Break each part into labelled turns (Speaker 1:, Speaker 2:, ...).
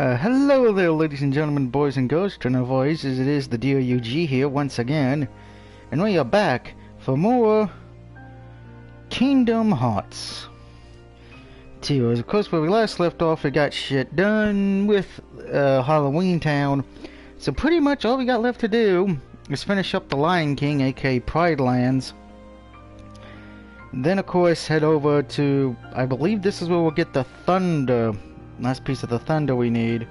Speaker 1: Hello there, ladies and gentlemen, boys and girls, turn our voices. It is the DOUG here once again, and we are back for more Kingdom Hearts 2. Of course, where we last left off, we got shit done with Halloween Town, so pretty much all we got left to do is finish up the Lion King, aka Pride Lands. Then, of course, head over to, I believe this is where we'll get the Thunder. Last piece of the thunder we need.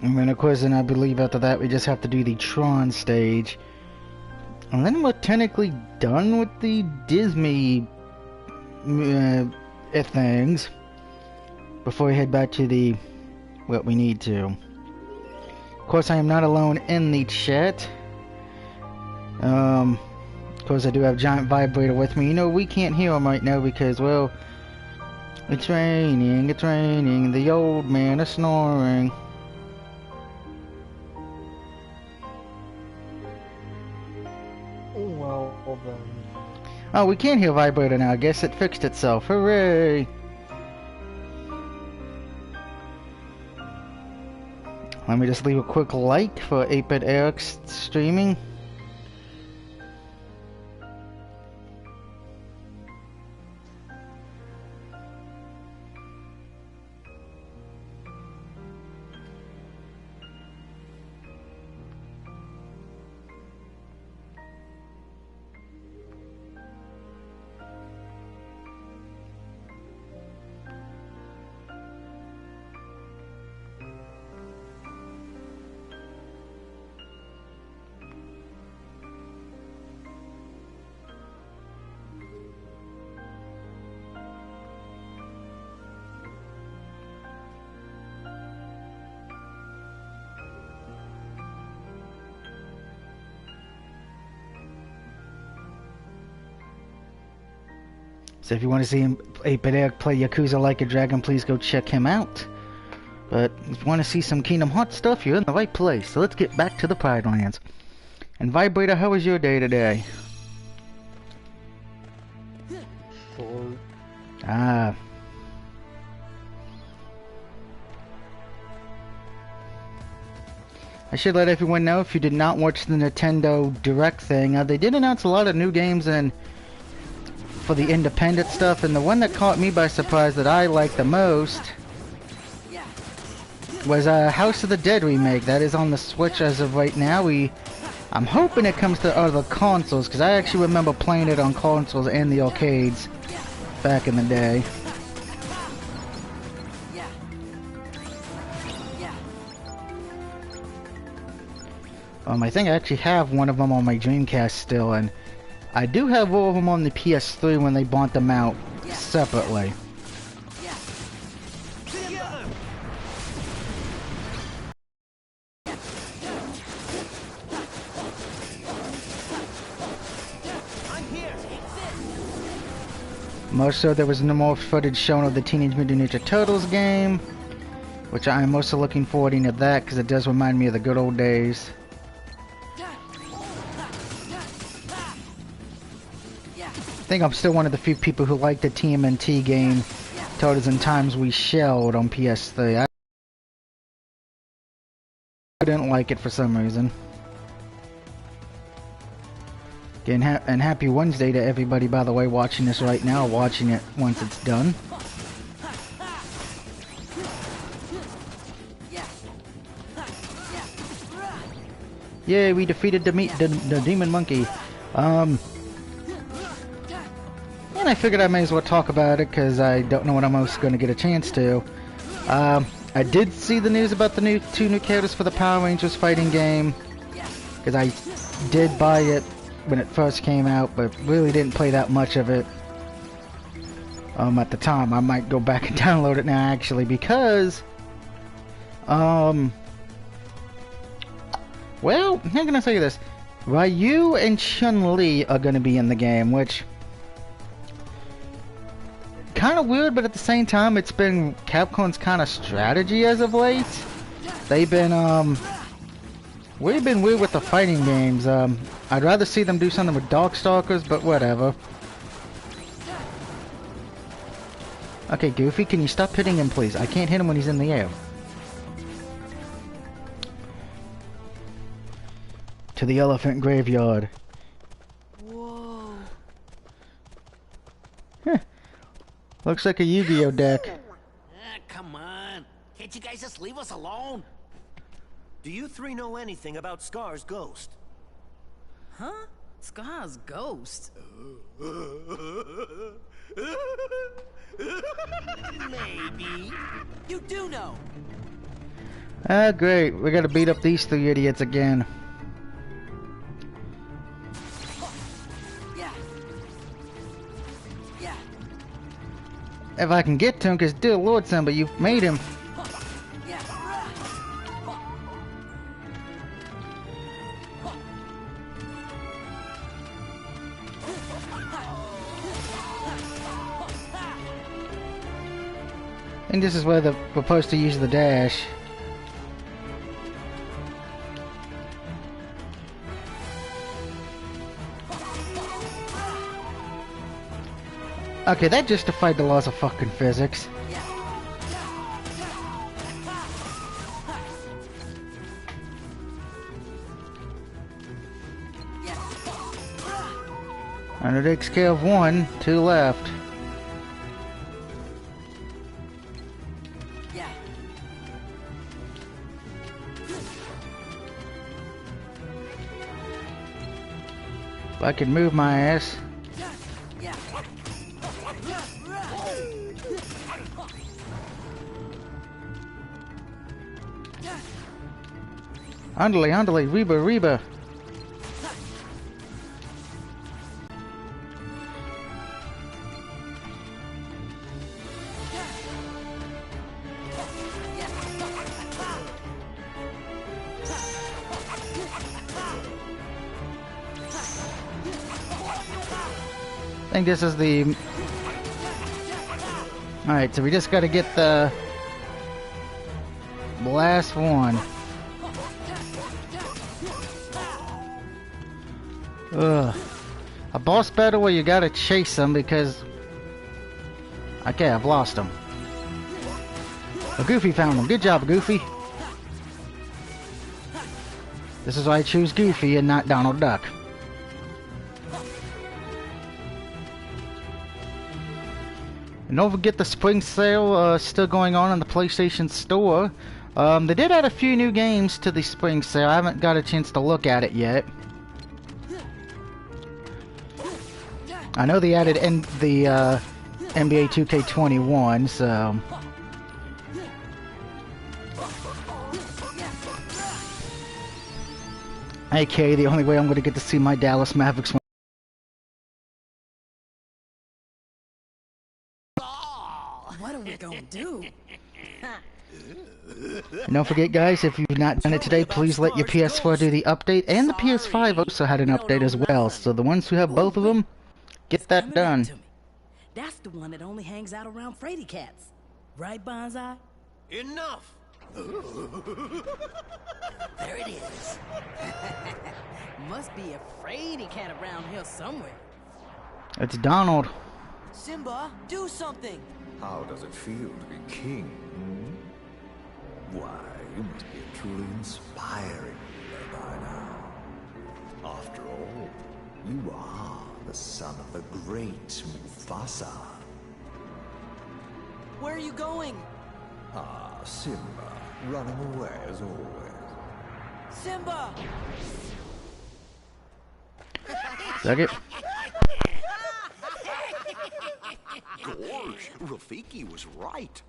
Speaker 1: And then of course, I believe after that we just have to do the Tron stage. And then we're technically done with the Disney things. Before we head back to the what we need to. Of course, I am not alone in the chat. Of course, I do have Giant Vibrator with me. You know, we can't hear him right now because, well, it's raining, the old man is snoring.
Speaker 2: Well, then.
Speaker 1: Oh, we can hear Vibrator now. I guess it fixed itself. Hooray! Let me just leave a quick like for 8-Bit Eric's streaming. So if you want to see 8-Bit Eric play Yakuza Like a Dragon, please go check him out. But if you want to see some Kingdom Hearts stuff, you're in the right place. So let's get back to the Pride Lands. And Vibrator, how was your day today?
Speaker 2: Short.
Speaker 1: Ah. I should let everyone know, if you did not watch the Nintendo Direct thing, they did announce a lot of new games and for the independent stuff, and the one that caught me by surprise that I liked the most was House of the Dead remake. That is on the Switch as of right now. I'm hoping it comes to other consoles, because I actually remember playing it on consoles and the arcades back in the day. I think I actually have one of them on my Dreamcast still, and I do have all of them on the PS3 when they bought them out separately. Most so there was no more footage shown of the Teenage Mutant Ninja Turtles game, which I am mostly looking forward to that because it does remind me of the good old days. I think I'm still one of the few people who like the TMNT game Turtles in Times We Shelled on PS3. I didn't like it for some reason. Again, and happy Wednesday to everybody, by the way, watching this right now, watching it once it's done. Yay, we defeated the Demon Monkey. And I figured I may as well talk about it because I don't know when I'm else going to get a chance to. I did see the news about the two new characters for the Power Rangers fighting game, because I did buy it when it first came out, but really didn't play that much of it at the time. I might go back and download it now actually, because well, how can I say this? Ryu and Chun-Li are going to be in the game, which kind of weird, but at the same time, it's been Capcom's kind of strategy as of late. They've been We've been weird with the fighting games. I'd rather see them do something with Darkstalkers, but whatever. Okay, Goofy, can you stop hitting him, please? I can't hit him when he's in the air. To the elephant graveyard.
Speaker 3: Whoa.
Speaker 1: Huh. Looks like a Yu-Gi-Oh deck.
Speaker 4: Come on. Can't you guys just leave us alone?
Speaker 5: Do you three know anything about Scar's ghost?
Speaker 3: Huh? Scar's ghost?
Speaker 4: Maybe.
Speaker 3: You do know!
Speaker 1: Ah, great. We gotta beat up these three idiots again.
Speaker 3: Yeah. Yeah.
Speaker 1: If I can get to him, because dear Lord, Simba, you've made him.
Speaker 3: Yeah.
Speaker 1: I think this is where we're supposed to use the dash. Okay, that just defied the laws of fucking physics. And it takes care of one, two left. If I could move my ass. Andale, andale, Reba, Reba. I think this is the... Alright, so we just gotta get the last one. Ugh. A boss battle where you gotta chase them because... Okay, I've lost them. Oh, Goofy found them. Good job, Goofy. This is why I choose Goofy and not Donald Duck. And don't forget the spring sale still going on in the PlayStation Store. They did add a few new games to the spring sale. I haven't got a chance to look at it yet. I know they added the NBA 2K21, so... AKA the only way I'm going to get to see my Dallas Mavericks.
Speaker 3: What are we gonna do?
Speaker 1: And don't forget, guys, if you've not done it today, please let your PS4 do the update. And the PS5 also had an update as well. So the ones who have both of them, get that done.
Speaker 3: That's the one that only hangs out around fraidy cats. Right, Bonsai?
Speaker 5: Enough!
Speaker 3: There it is. Must be a fraidy cat around here somewhere.
Speaker 1: It's Donald.
Speaker 3: Simba, do something!
Speaker 6: How does it feel to be king? Why, you must be a truly inspiring leader by now. After all, you are the son of the great Mufasa.
Speaker 3: Where are you going?
Speaker 6: Ah, Simba, running away as always.
Speaker 3: Simba!
Speaker 1: Suck it.
Speaker 5: Gorge, Rafiki was right.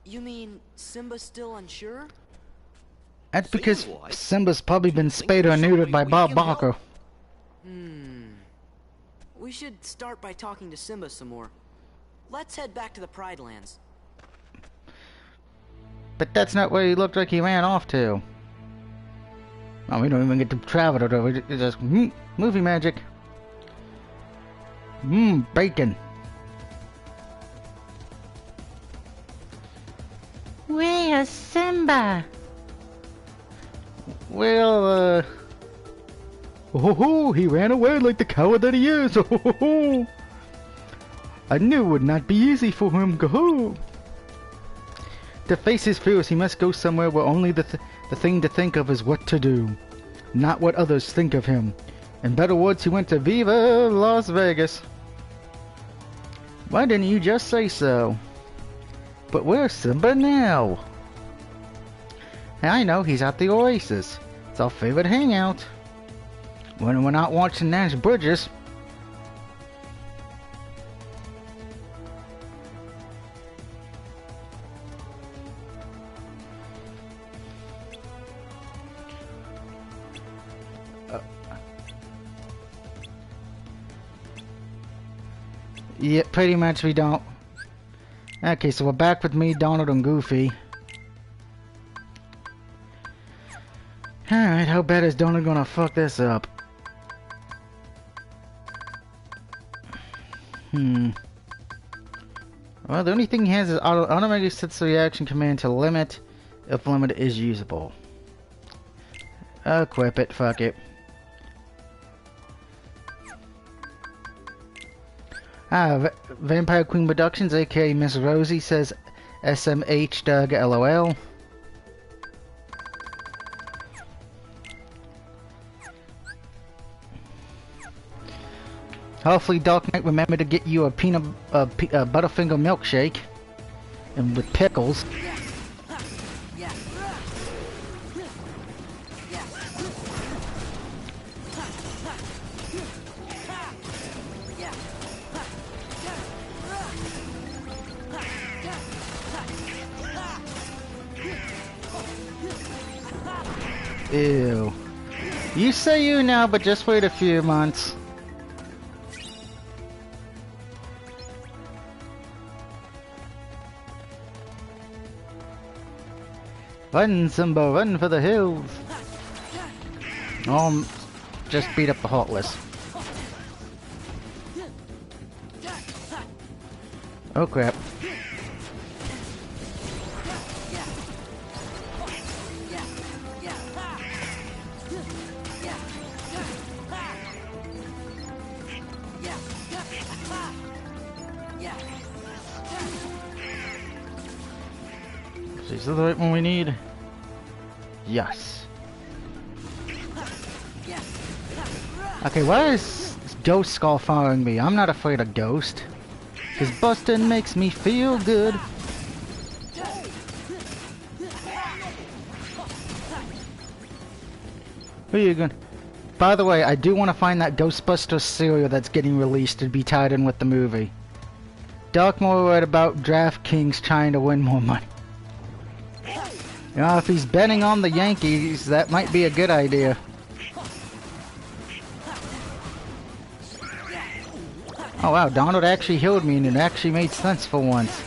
Speaker 3: You mean Simba's still unsure?
Speaker 1: That's because Simba's probably been spayed or neutered by Bob Barker.
Speaker 3: We should start by talking to Simba some more. Let's head back to the Pride Lands.
Speaker 1: But that's not where he looked like he ran off to. Oh, we don't even get to travel it over. It's just movie magic. Bacon. Where's Simba? Well, oh, he ran away like the coward that he is. I knew it would not be easy for him. Go. To face his fears, he must go somewhere where only the thing to think of is what to do, not what others think of him. In better words, he went to Viva Las Vegas. Why didn't you just say so? But where's Simba now? I know, he's at the Oasis. It's our favorite hangout. When we're not watching Nash Bridges. Yeah, pretty much we don't. Okay, so we're back with me, Donald, and Goofy. Alright, how bad is Donald gonna fuck this up? Well, the only thing he has is automatically sets the reaction command to limit if limit is usable. Equip it, fuck it. Vampire Queen Productions, aka Miss Rosie, says SMH Doug LOL. Hopefully Dark Knight remember to get you a Butterfinger milkshake and with pickles. Ew. You say you now, but just wait a few months. Run, Simba, run for the hills. Oh, just beat up the Heartless. Oh crap. Is this the right one we need? Yes. Okay, why is Ghost Skull following me? I'm not afraid of Ghost. Cause bustin' makes me feel good. Who are you going? By the way, I do want to find that Ghostbusters cereal that's getting released to be tied in with the movie. Darkmoor read about DraftKings trying to win more money. You know, if he's betting on the Yankees, that might be a good idea. Oh wow, Donald actually healed me and it actually made sense for once.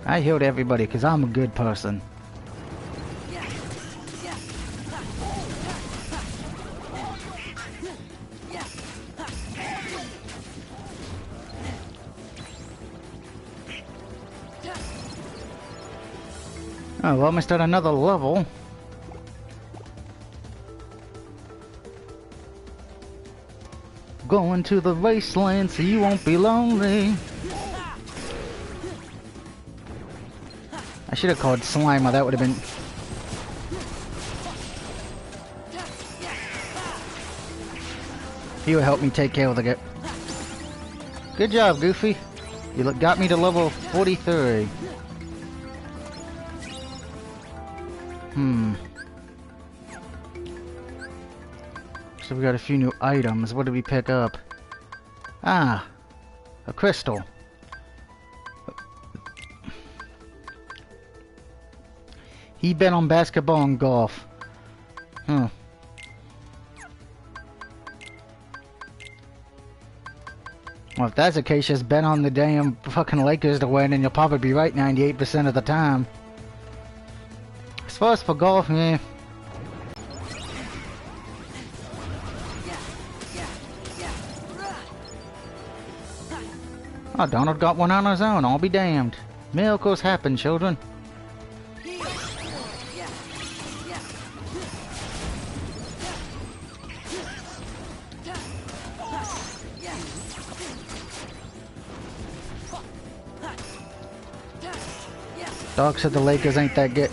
Speaker 1: I healed everybody because I'm a good person. Oh, well, almost at another level. Going to the wasteland so you won't be lonely. I should have called Slimer, that would have been... He would help me take care of the guy. Good job, Goofy. You got me to level 43. So we got a few new items. What did we pick up? Ah, a crystal. He bet on basketball and golf. Huh. Well, if that's the case, just bet on the damn fucking Lakers to win and you'll probably be right 98% of the time. As far as for golf, yeah. Oh, Donald got one on his own, I'll be damned. Miracles happen, children. Dog said the Lakers ain't that good.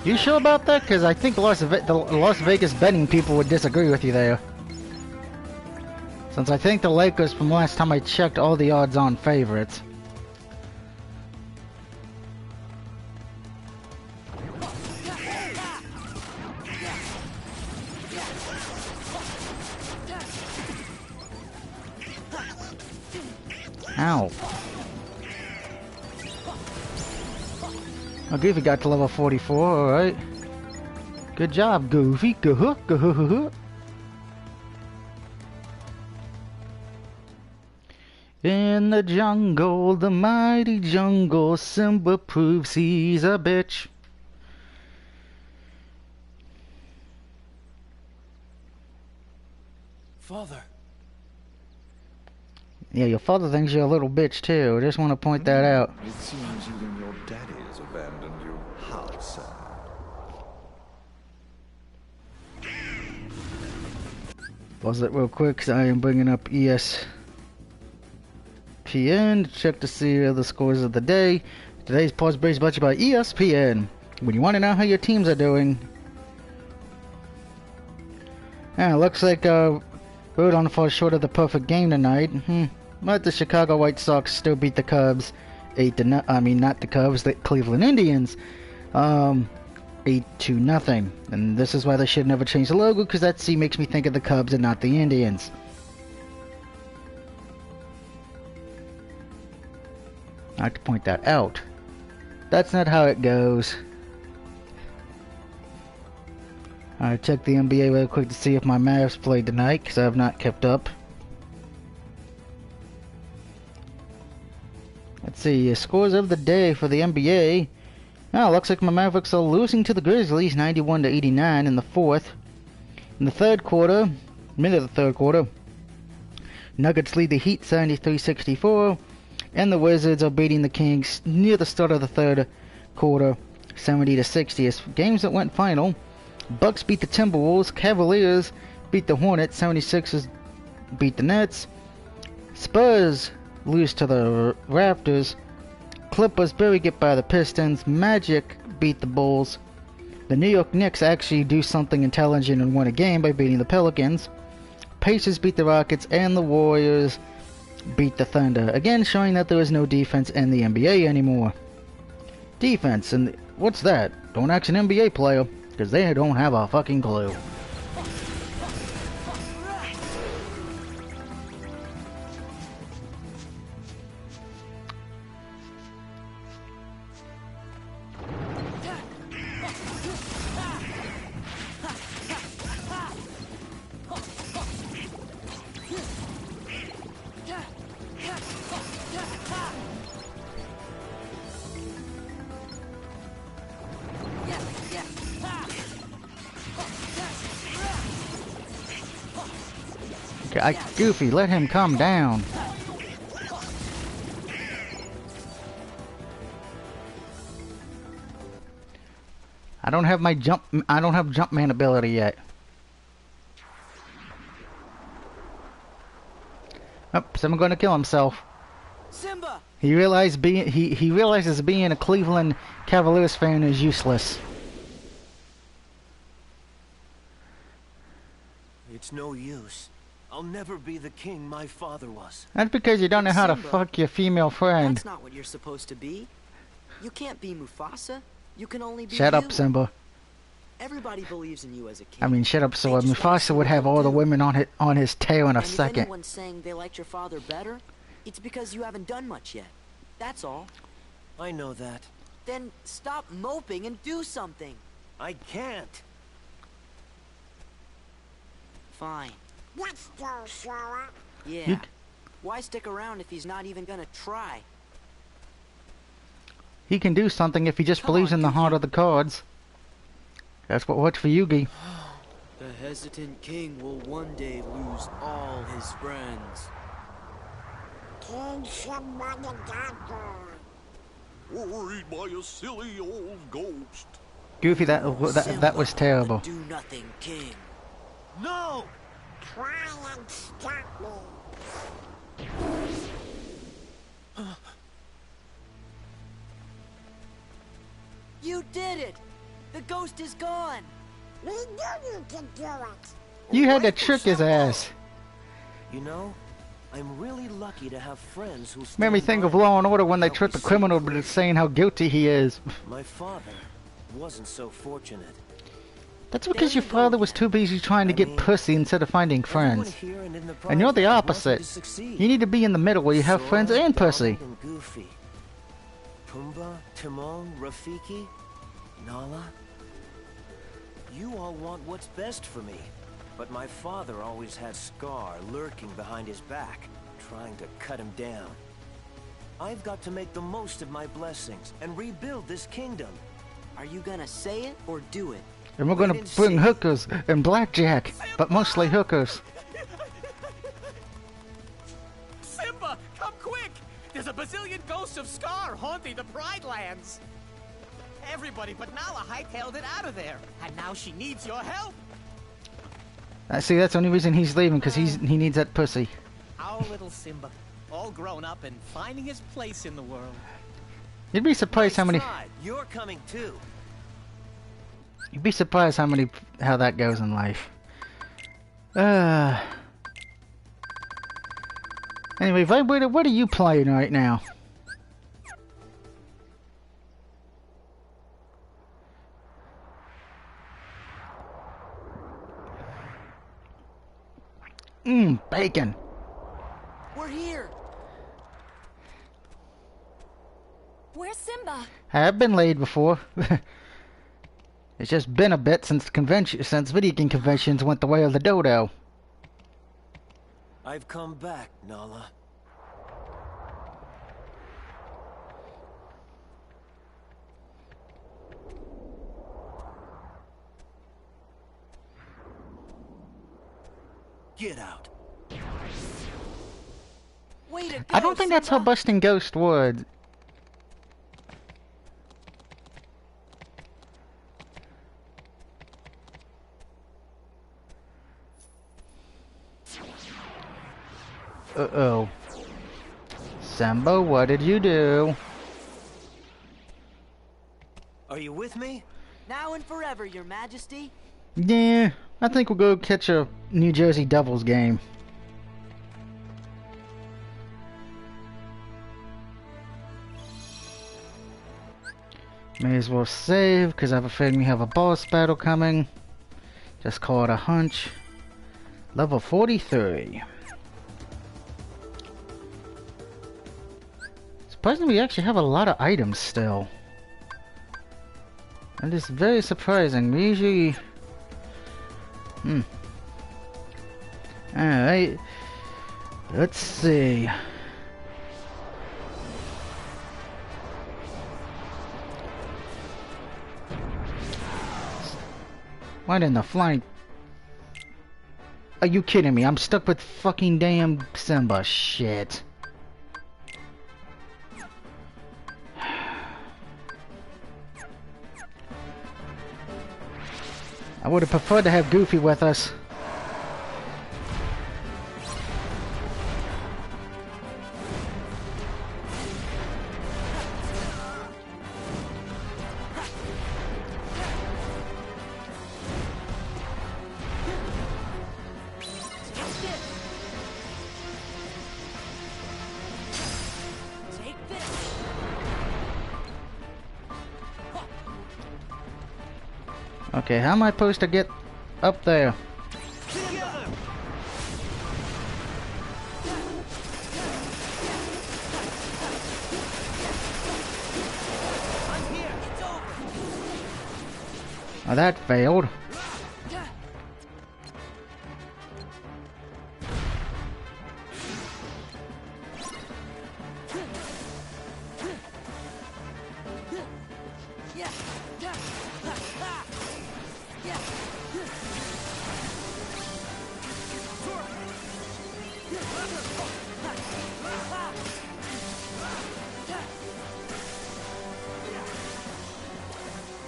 Speaker 1: You sure about that? Because I think the Las Vegas betting people would disagree with you there. Since I think the Lakers, from last time I checked, all the odds-on favorites. Ow. Oh, Goofy got to level 44, alright. Good job, Goofy. Go-hook. In the jungle, the mighty jungle, Simba proves he's a bitch.
Speaker 5: Father.
Speaker 1: Yeah, your father thinks you're a little bitch too. I just want to point that out.
Speaker 6: It seems even your daddies abandoned you. How sad.
Speaker 1: Pause it real quick, because I am bringing up ESPN to check to see the scores of the day. Today's pause break is brought to you by ESPN. When you want to know how your teams are doing. Yeah, it looks like Rhode Island falls short of the perfect game tonight. But the Chicago White Sox still beat the Cubs 8-0. I mean, not the Cubs, the Cleveland Indians. 8-0. And this is why they should never change the logo, because that C makes me think of the Cubs and not the Indians. I have to point that out. That's not how it goes. I checked the NBA real quick to see if my Mavs played tonight, because I have not kept up. Let's see, scores of the day for the NBA. Oh, looks like my Mavericks are losing to the Grizzlies 91-89 in the fourth. In the third quarter, minute of the third quarter, Nuggets lead the Heat 73-64, and the Wizards are beating the Kings near the start of the third quarter 70-60. As games that went final, Bucks beat the Timberwolves, Cavaliers beat the Hornets, 76ers beat the Nets, Spurs lose to the Raptors, Clippers barely get by the Pistons, Magic beat the Bulls, the New York Knicks actually do something intelligent and win a game by beating the Pelicans, Pacers beat the Rockets, and the Warriors beat the Thunder, again showing that there is no defense in the NBA anymore. Defense, and what's that? Don't ask an NBA player, because they don't have a fucking clue. Goofy, let him calm down. I don't have Jumpman ability yet. Oh, someone's gonna kill himself.
Speaker 3: Simba!
Speaker 1: He realizes being a Cleveland Cavaliers fan is useless.
Speaker 5: It's no use. I'll never be the king my father was.
Speaker 1: That's because you don't know how to fuck your female friend.
Speaker 3: That's not what you're supposed to be. You can't be Mufasa. You can only be
Speaker 1: Shut
Speaker 3: you.
Speaker 1: up, Simba.
Speaker 3: Everybody believes in you as a king.
Speaker 1: I mean, shut up, so
Speaker 3: They just wanna see
Speaker 1: Mufasa would
Speaker 3: what
Speaker 1: have
Speaker 3: you'll
Speaker 1: all the
Speaker 3: do.
Speaker 1: women on his tail in a
Speaker 3: And if
Speaker 1: second.
Speaker 3: anyone's saying they liked your father better, it's because you haven't done much yet. That's all.
Speaker 5: I know that.
Speaker 3: Then stop moping and do something.
Speaker 5: I can't.
Speaker 3: Fine.
Speaker 7: Let's go, Sora.
Speaker 3: Yeah. Why stick around if he's not even gonna try?
Speaker 1: He can do something if he just
Speaker 3: Come
Speaker 1: believes
Speaker 3: on,
Speaker 1: in the heart
Speaker 3: Goofy.
Speaker 1: of the cards. That's what works for Yugi.
Speaker 3: The hesitant king will one day lose all his friends.
Speaker 7: King Simba the Dapper.
Speaker 6: Worried by a silly old ghost.
Speaker 1: Goofy, that was
Speaker 3: Simba,
Speaker 1: terrible.
Speaker 3: the do-nothing king.
Speaker 5: No!
Speaker 7: Try and stop me.
Speaker 3: You did it! The ghost is gone!
Speaker 7: We knew you could do it.
Speaker 1: You had to trick his ass.
Speaker 5: You know, I'm really lucky to have friends who
Speaker 1: Made me
Speaker 5: stand
Speaker 1: think
Speaker 5: by
Speaker 1: of Law and Order when they
Speaker 5: help
Speaker 1: tricked the
Speaker 5: me see
Speaker 1: criminal
Speaker 5: clearly.
Speaker 1: but saying how guilty he is.
Speaker 5: My father wasn't so fortunate.
Speaker 1: That's because your father was too busy trying to get pussy instead of finding
Speaker 5: Everyone
Speaker 1: friends.
Speaker 5: here and in the
Speaker 1: And you're the
Speaker 5: Pride Land wants me
Speaker 1: opposite.
Speaker 5: to succeed.
Speaker 1: You need to be in the middle where you have friends
Speaker 5: Sora,
Speaker 1: and pussy.
Speaker 5: Donald, and Goofy. Pumbaa, Timon, Rafiki, Nala. You all want what's best for me. But my father always had Scar lurking behind his back, trying to cut him down. I've got to make the most of my blessings and rebuild this kingdom.
Speaker 3: Are you gonna say it or do it?
Speaker 1: And we're gonna
Speaker 5: Wait and
Speaker 1: bring
Speaker 5: see.
Speaker 1: hookers and blackjack, but mostly hookers.
Speaker 8: Simba, come quick! There's a bazillion ghosts of Scar haunting the Pride Lands. Everybody but Nala hightailed it out of there, and now she needs your help.
Speaker 1: See, that's the only reason he's leaving, because he needs that pussy.
Speaker 8: Our little Simba, all grown up and finding his place in the world.
Speaker 1: You'd be surprised how many.
Speaker 5: Try. You're coming too.
Speaker 1: You'd be surprised how that goes in life. Anyway, Vibrator, what are you playing right now? Bacon.
Speaker 3: We're here!
Speaker 9: Where's Simba?
Speaker 1: I've been laid before. It's just been a bit since video game conventions went the way of the dodo.
Speaker 5: I've come back, Nala. Get out.
Speaker 3: Way to go,
Speaker 1: I don't think that's how
Speaker 3: Simba.
Speaker 1: busting Ghost would. Uh-oh. Simba, what did you do?
Speaker 5: Are you with me?
Speaker 3: Now and forever, Your Majesty.
Speaker 1: Yeah, I think we'll go catch a New Jersey Devils game. May as well save, because I have a feeling we have a boss battle coming. Just call it a hunch. Level 43. Surprisingly, we actually have a lot of items still. That is very surprising. We usually... Alright. Let's see. What in the flying... Are you kidding me? I'm stuck with fucking damn Simba. Shit. I would have preferred to have Goofy with us.
Speaker 3: Take this.
Speaker 1: Okay, how am I supposed to get up there? Oh, that failed.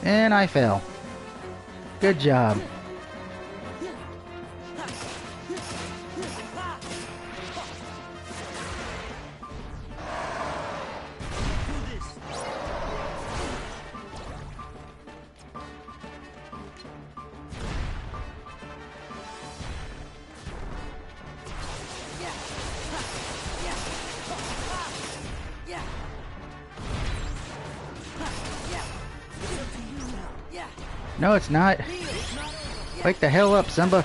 Speaker 1: And I fell. Good job. No, it's not. Wake the hell up, Simba.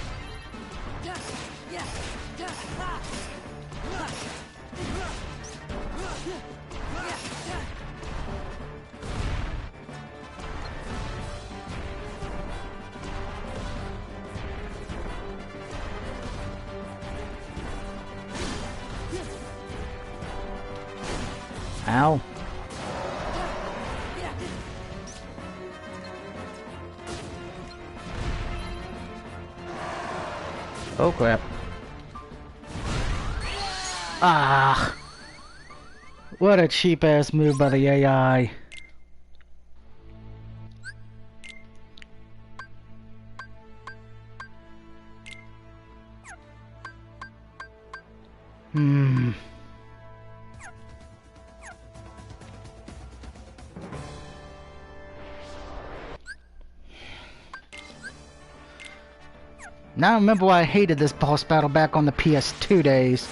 Speaker 1: Ow. Oh crap. Ah. What a cheap ass move by the AI. Now I remember why I hated this boss battle back on the PS2 days.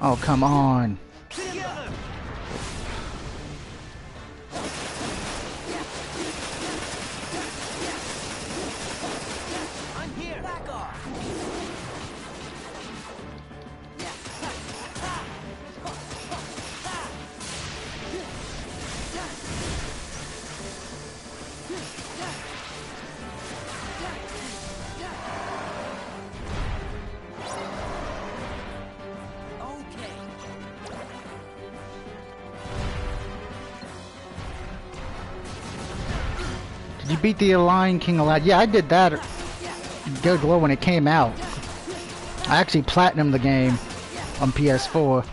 Speaker 1: Oh, come on.
Speaker 8: I'm here. Back off.
Speaker 1: Did you beat the Lion King a lot? Yeah, I did that good glow when it came out. I actually platinumed the game on PS4.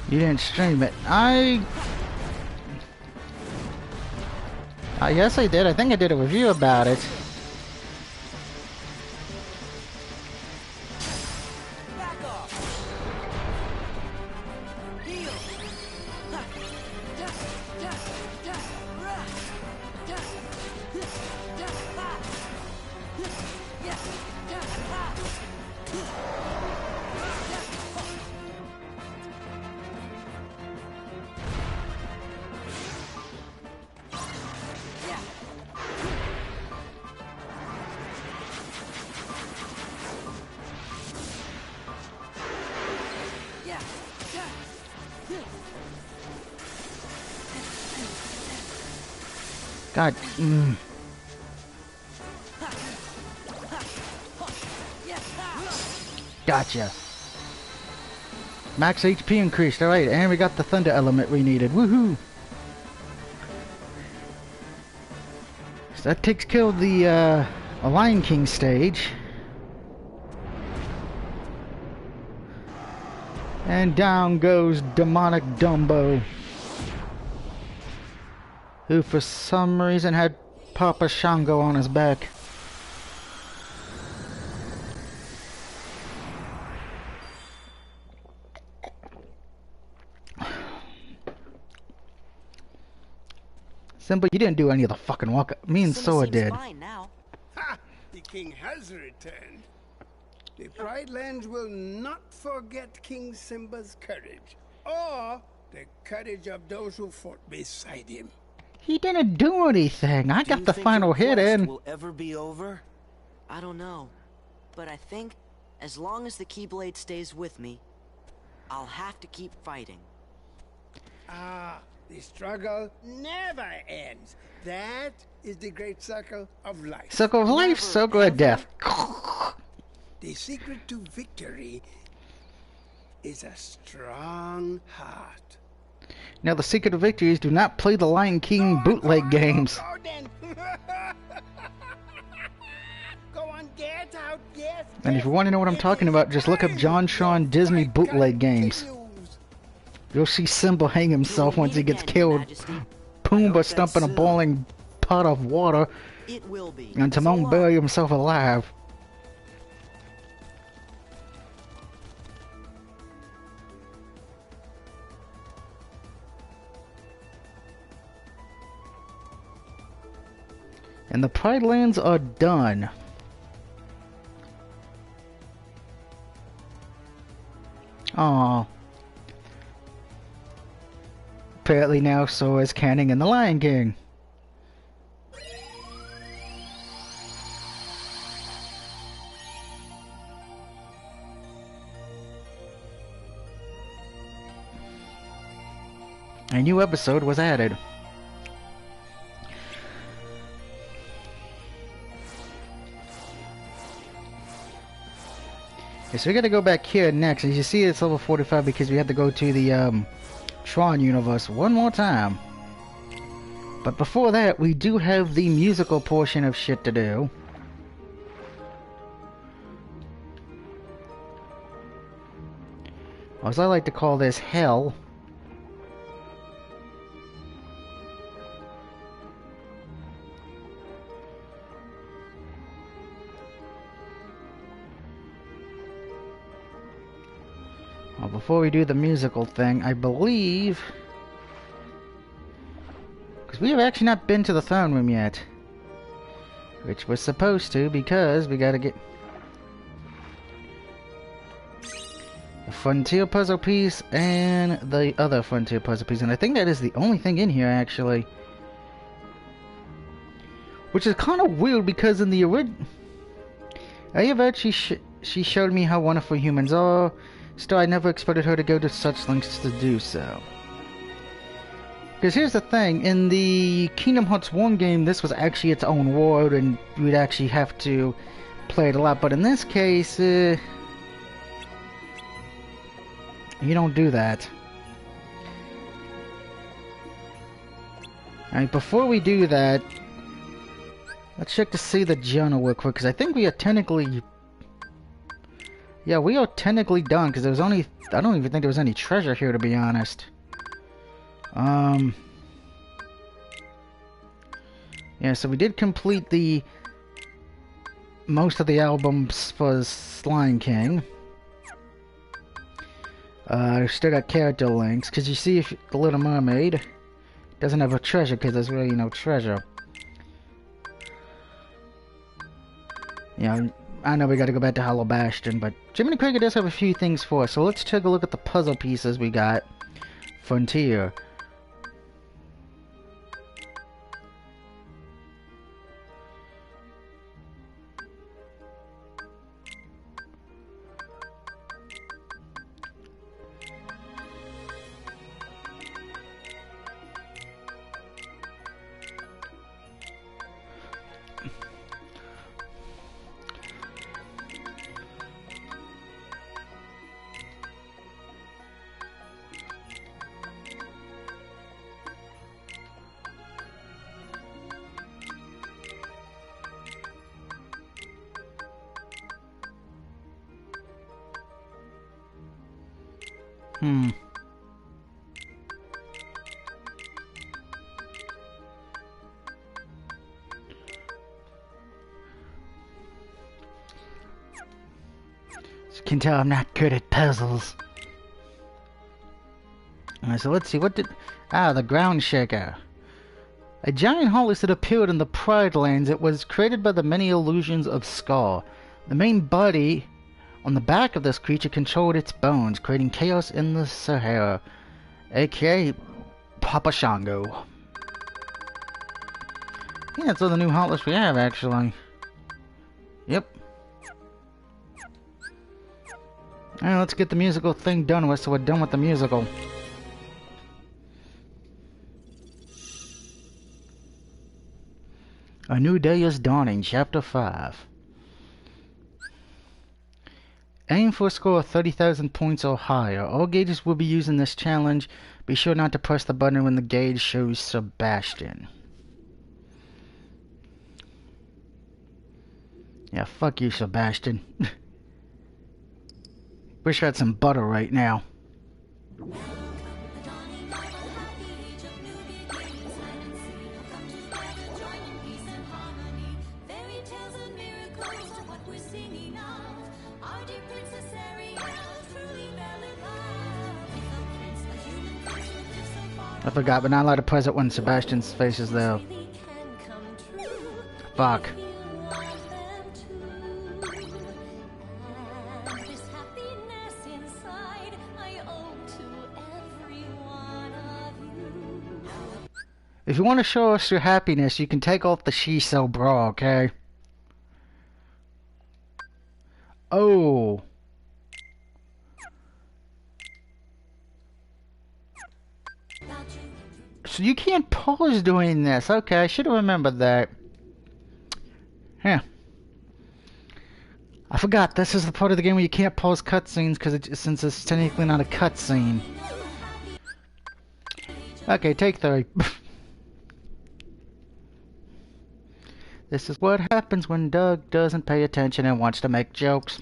Speaker 1: You didn't stream it. Yes, I did. I think I did a review about it. God. Gotcha. Max HP increased. Alright, and we got the thunder element we needed. Woohoo! So that takes care of the Lion King stage. And down goes demonic Dumbo, who for some reason had Papa Shango on his back. Simba, you didn't do any of the fucking walk. Me and Sora did.
Speaker 10: Ha! The king has returned. The Pride Lands will not forget King Simba's courage, or the courage of those who fought beside him.
Speaker 1: He didn't do anything. I
Speaker 5: Do
Speaker 1: got
Speaker 5: you
Speaker 1: the
Speaker 5: think
Speaker 1: final
Speaker 5: your
Speaker 1: hit
Speaker 5: quest
Speaker 1: in.
Speaker 5: will ever be over?
Speaker 3: I don't know, but I think as long as the Keyblade stays with me, I'll have to keep fighting.
Speaker 10: Ah, the struggle never ends. That is the great circle of life.
Speaker 1: Circle of life,
Speaker 10: Never,
Speaker 1: circle of death.
Speaker 10: The secret to victory is a strong heart.
Speaker 1: Now the secret of victory is do not play the Lion King bootleg games.
Speaker 10: Go then. Go on, get out, yes.
Speaker 1: And if you want to know what I'm talking about, just look up John Sean Disney bootleg games. You'll see Simba hang himself once he gets killed. Pumbaa stumping a boiling pot of water.
Speaker 3: It will be.
Speaker 1: And Timon bury himself alive. And the Pride Lands are done. Aww. Apparently now so is Canning and the Lion King. A new episode was added. Okay, so we gotta go back here next. As you see, it's level 45 because we had to go to the Tron universe one more time. But before that, we do have the musical portion of shit to do. Or as I like to call this, hell. Well, before we do the musical thing, I believe... because we have actually not been to the throne room yet. Which we're supposed to, because we gotta get... the Frontier puzzle piece and the other Frontier puzzle piece. And I think that is the only thing in here, actually. Which is kind of weird, because in the original... I have actually... she showed me how wonderful humans are. Still, I never expected her to go to such lengths to do so. Because here's the thing, in the Kingdom Hearts 1 game, this was actually its own world, and you'd actually have to play it a lot. But in this case, you don't do that. Alright, before we do that, let's check to see the journal real quick, because I think we are technically... yeah, we are technically done, because there was only... I don't even think there was any treasure here, to be honest. Yeah, so we did complete the... most of the albums for Lion King. Still got character links, because you see if The Little Mermaid doesn't have a treasure, because there's really no treasure. Yeah, I know we gotta go back to Hollow Bastion, but Jiminy Cricket does have a few things for us, so let's take a look at the puzzle pieces we got. Frontier. As you can tell, I'm not good at puzzles. Alright, so let's see, what did... ah, the ground shaker. A giant hollis that appeared in the Pride Lands. It was created by the many illusions of Scar. The main body on the back of this creature controlled its bones, creating chaos in the Sahara, aka Papa Shango. Yeah, that's all the new hot lists we have, actually. Yep. Alright, let's get the musical thing done with, so we're done with the musical. A new day is dawning, Chapter 5. Aim for a score of 30,000 points or higher. All gauges will be used in this challenge. Be sure not to press the button when the gauge shows Sebastian. Yeah, fuck you, Sebastian. Wish I had some butter right now. I forgot, but not allowed to press it when Sebastian's face is there. Fuck. If you want to show us your happiness, you can take off the she-so bra, okay? Oh. So you can't pause doing this. Okay, I should have remembered that. Yeah. I forgot, this is the part of the game where you can't pause cutscenes since it's technically not a cutscene. Okay, take 3. This is what happens when Doug doesn't pay attention and wants to make jokes.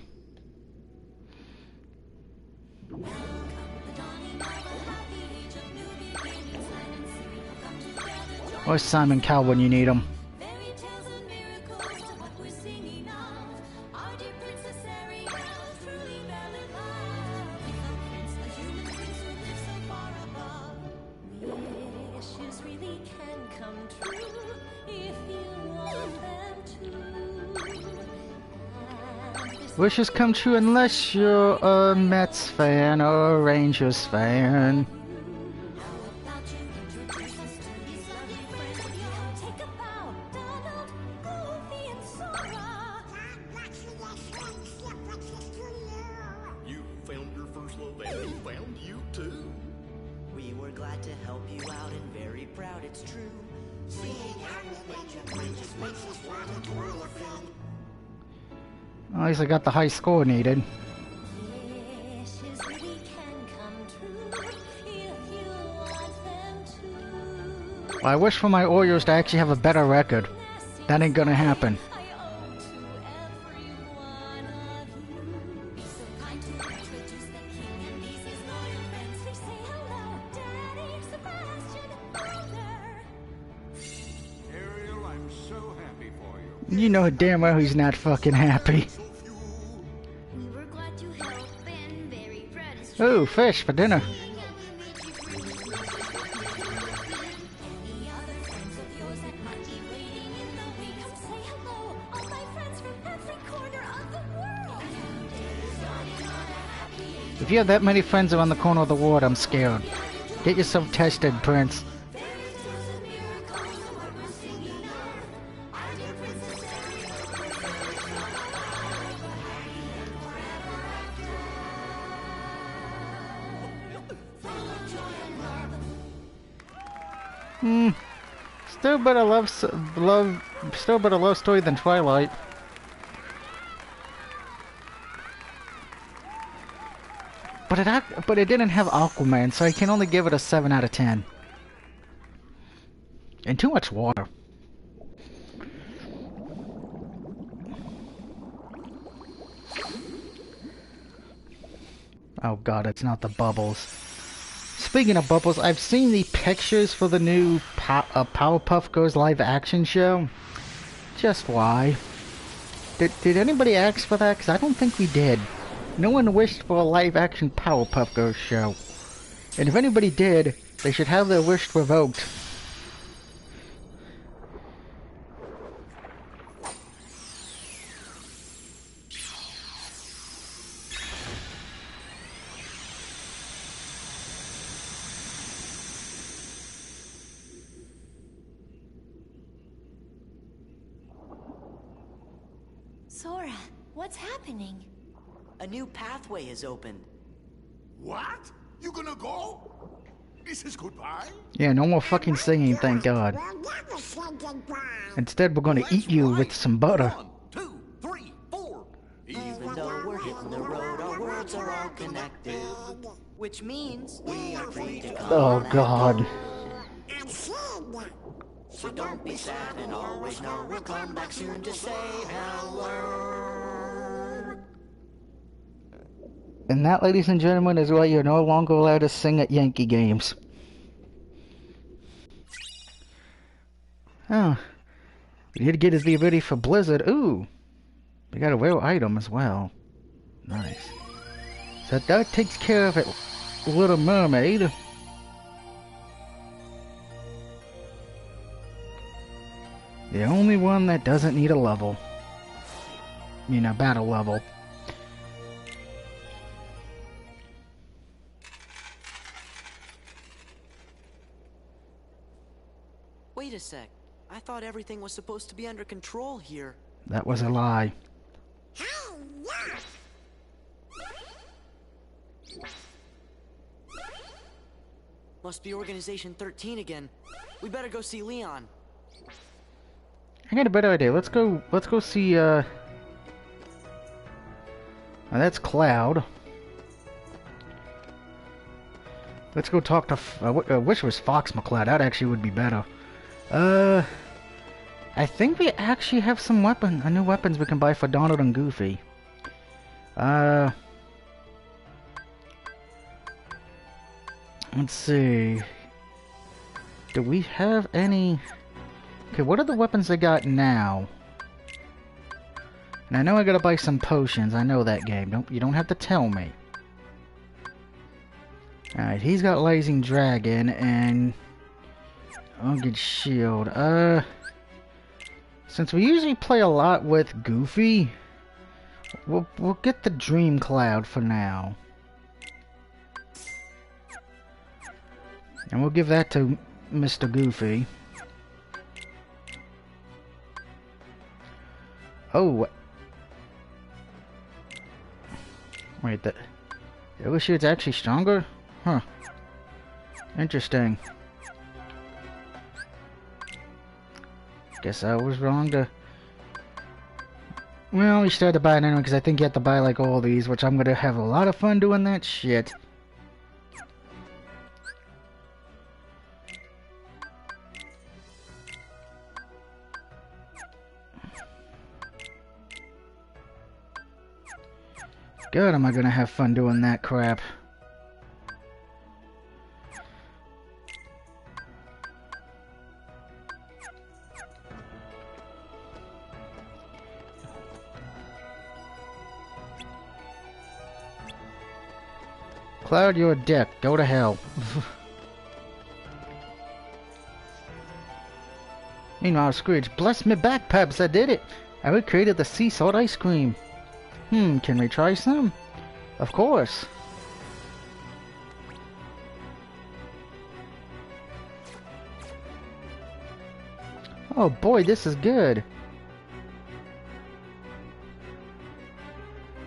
Speaker 1: Where's Simon Cowell when you need him? Wishes come true unless you're a Mets fan or a Rangers fan.
Speaker 11: You found your first love and he found you too.
Speaker 3: We were glad to help you out and very proud it's true. Seeing how you made your brain just makes us want to twirl a fin.
Speaker 1: At least I got the high score needed. Well, I wish for my Orioles to actually have a better record. That ain't gonna happen.
Speaker 11: Ariel, I'm so happy for you.
Speaker 1: You know damn well he's not fucking happy. Ooh, fish for dinner. If you have that many friends around the corner of the world, I'm scared. Get yourself tested, Prince. Still better love story than Twilight. But it didn't have Aquaman, so I can only give it a 7 out of 10. And too much water. Oh god, it's not the bubbles. Speaking of bubbles, I've seen the pictures for the new Powerpuff Girls live action show. Just why? Did anybody ask for that? Because I don't think we did. No one wished for a live action Powerpuff Girls show. And if anybody did, they should have their wish revoked.
Speaker 9: Sora, what's happening?
Speaker 3: A new pathway has opened.
Speaker 11: What? You gonna go? This is goodbye?
Speaker 1: Yeah, no more fucking singing, thank God.
Speaker 7: We'll never say goodbye.
Speaker 1: Instead, we're gonna eat you with some butter.
Speaker 11: 1, 2, 3, 4.
Speaker 3: Even though we're hitting the road, our worlds are all connected. Which means we are free to come.
Speaker 1: Oh God.
Speaker 7: I'm Sid.
Speaker 3: So don't be sad and always know we'll come back soon to say hello.
Speaker 1: And that, ladies and gentlemen, is why you're no longer allowed to sing at Yankee games. Oh. We did get the ability for Blizzard. Ooh. We got a rare item as well. Nice. So that takes care of it, Little Mermaid. The only one that doesn't need a level. I mean, a battle level.
Speaker 3: Wait a sec. I thought everything was supposed to be under control here.
Speaker 1: That was a lie.
Speaker 7: Hey, yeah.
Speaker 3: Must be Organization 13 again. We better go see Leon.
Speaker 1: I got a better idea. Let's go see, now that's Cloud. Let's go talk to, I wish it was Fox McCloud. That actually would be better. I think we actually have some new weapons we can buy for Donald and Goofy. Let's see. Do we have any... Okay, what are the weapons they got now? And I know I gotta buy some potions. I know that game. You don't have to tell me. Alright, he's got Blazing Dragon and Rugged Shield. Since we usually play a lot with Goofy, we'll get the Dream Cloud for now. And we'll give that to Mr. Goofy. Oh. Wait, the Yellow Shield's actually stronger? Huh. Interesting. Guess I was wrong to... Well, we still had to buy it anyway, because I think you have to buy, like, all these, which I'm gonna have a lot of fun doing that shit. God, am I gonna have fun doing that crap. Cloud, you're a dick. Go to hell. Meanwhile, Scrooge, bless me back, Pebs, I did it. I recreated the sea salt ice cream. Can we try some? Of course. Oh boy, this is good.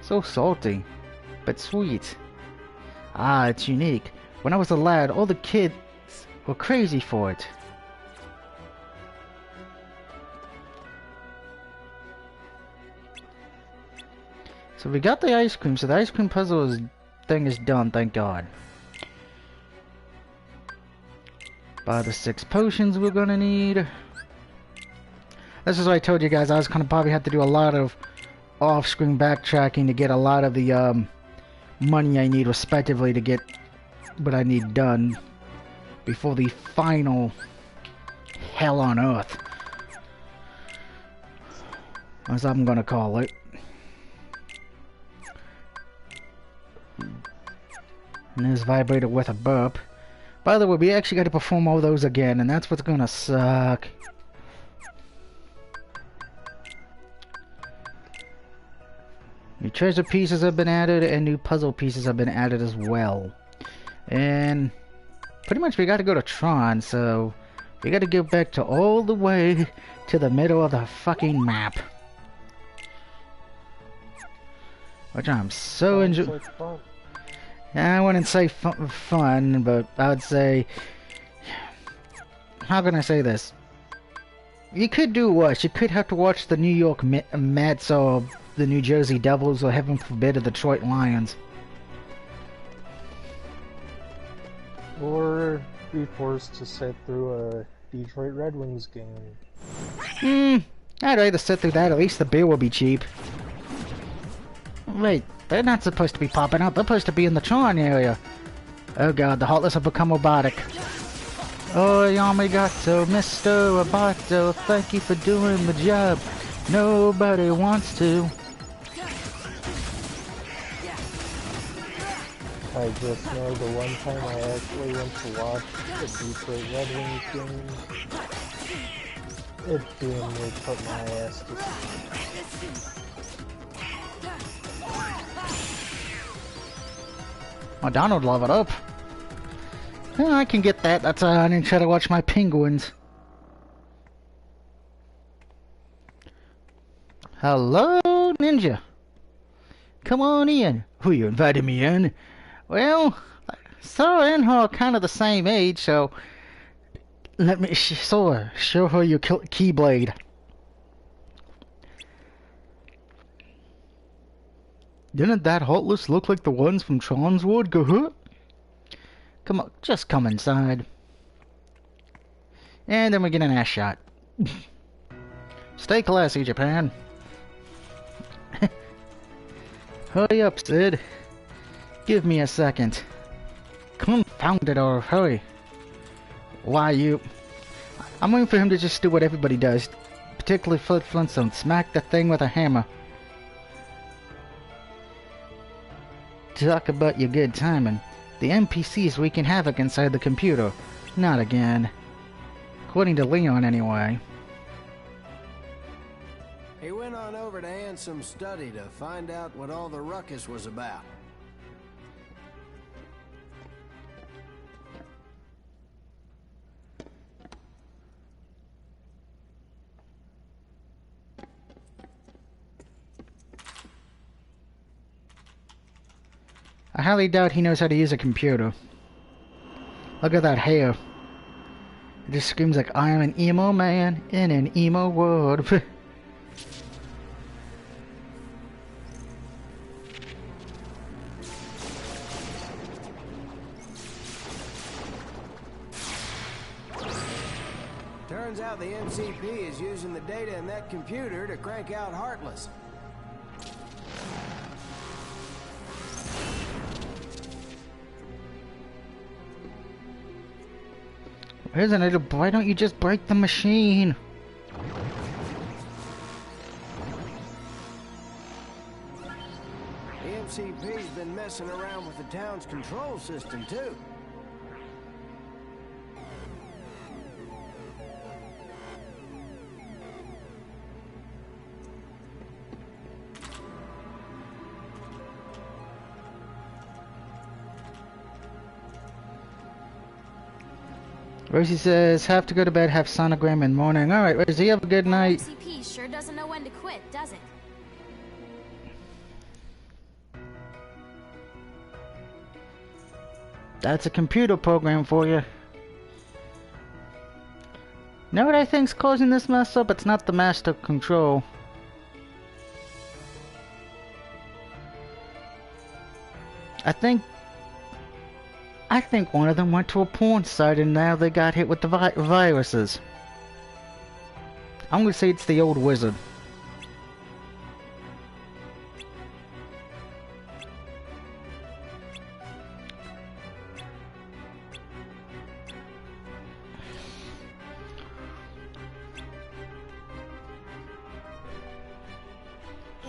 Speaker 1: So salty, but sweet. Ah, it's unique. When I was a lad, all the kids were crazy for it. So we got the ice cream, so the ice cream puzzle thing is done, thank God. Buy the 6 potions we're gonna need. This is what I told you guys, I was gonna probably have to do a lot of off-screen backtracking to get a lot of the money I need respectively to get what I need done before the final hell on earth, as I'm gonna call it. And this vibrator with a burp. By the way, we actually got to perform all those again, and that's what's gonna suck. New treasure pieces have been added, and new puzzle pieces have been added as well. And pretty much we got to go to Tron, so we got to get back to all the way to the middle of the fucking map. which I'm so enjoying.
Speaker 2: Sounds like fun.
Speaker 1: I wouldn't say fun, but I would say, how can I say this? You could do worse. You could have to watch the New York Mets or the New Jersey Devils or, heaven forbid, the Detroit Lions.
Speaker 2: Or be forced to sit through a Detroit Red Wings game.
Speaker 1: I'd rather sit through that. At least the beer will be cheap. Wait, they're not supposed to be popping out. They're supposed to be in the Tron area. Oh god, the Heartless have become robotic. Oh, Yamigato, Mr. Roboto, thank you for doing the job. Nobody wants to.
Speaker 2: I just know the one time I actually went to watch the Detroit Red Wings game, it damn near put my ass to sleep.
Speaker 1: Oh, Donald love it up. Yeah, I can get that. That's why I didn't try to watch my Penguins. Hello, Ninja. Come on in. Who you invited me in? Well, Sarah and her are kind of the same age, so let me show her your Keyblade. Didn't that Heartless look like the ones from Tron's Wood? Go ahead. Come on, just come inside. And then we get an ass shot. Stay classy, Japan. Hurry up, Sid. Give me a second. Confound it, or hurry. Why, you... I'm waiting for him to just do what everybody does. Particularly Fred Flintstone. Smack the thing with a hammer. Talk about your good timing. The NPCs wreaking havoc inside the computer. Not again. According to Leon, anyway.
Speaker 12: He went on over to Ansom's study to find out what all the ruckus was about.
Speaker 1: I highly doubt he knows how to use a computer. Look at that hair. It just screams like I am an emo man in an emo world.
Speaker 12: Turns out the MCP is using the data in that computer to crank out Heartless.
Speaker 1: Isn't it? Why don't you just break the machine?
Speaker 12: The MCP's been messing around with the town's control system, too.
Speaker 1: Rosie says, have to go to bed, have sonogram in morning. Alright, Rosie, have a good night.
Speaker 9: MCP sure doesn't know when to quit, does it?
Speaker 1: That's a computer program for you. Know what I think's causing this mess up? It's not the master control. I think one of them went to a porn site and now they got hit with the viruses. I'm gonna say it's the old wizard.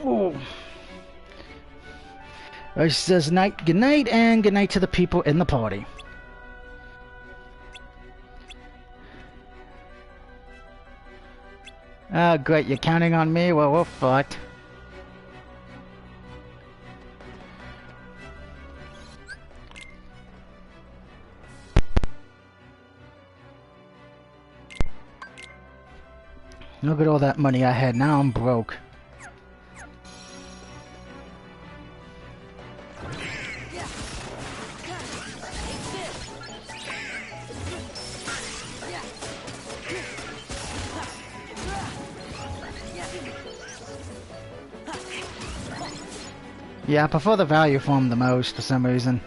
Speaker 1: Oh. She says good night, and good night to the people in the party. Ah, great, you're counting on me? Well, we're fucked. Look at all that money I had, now I'm broke. Yeah, I prefer the value form the most for some reason.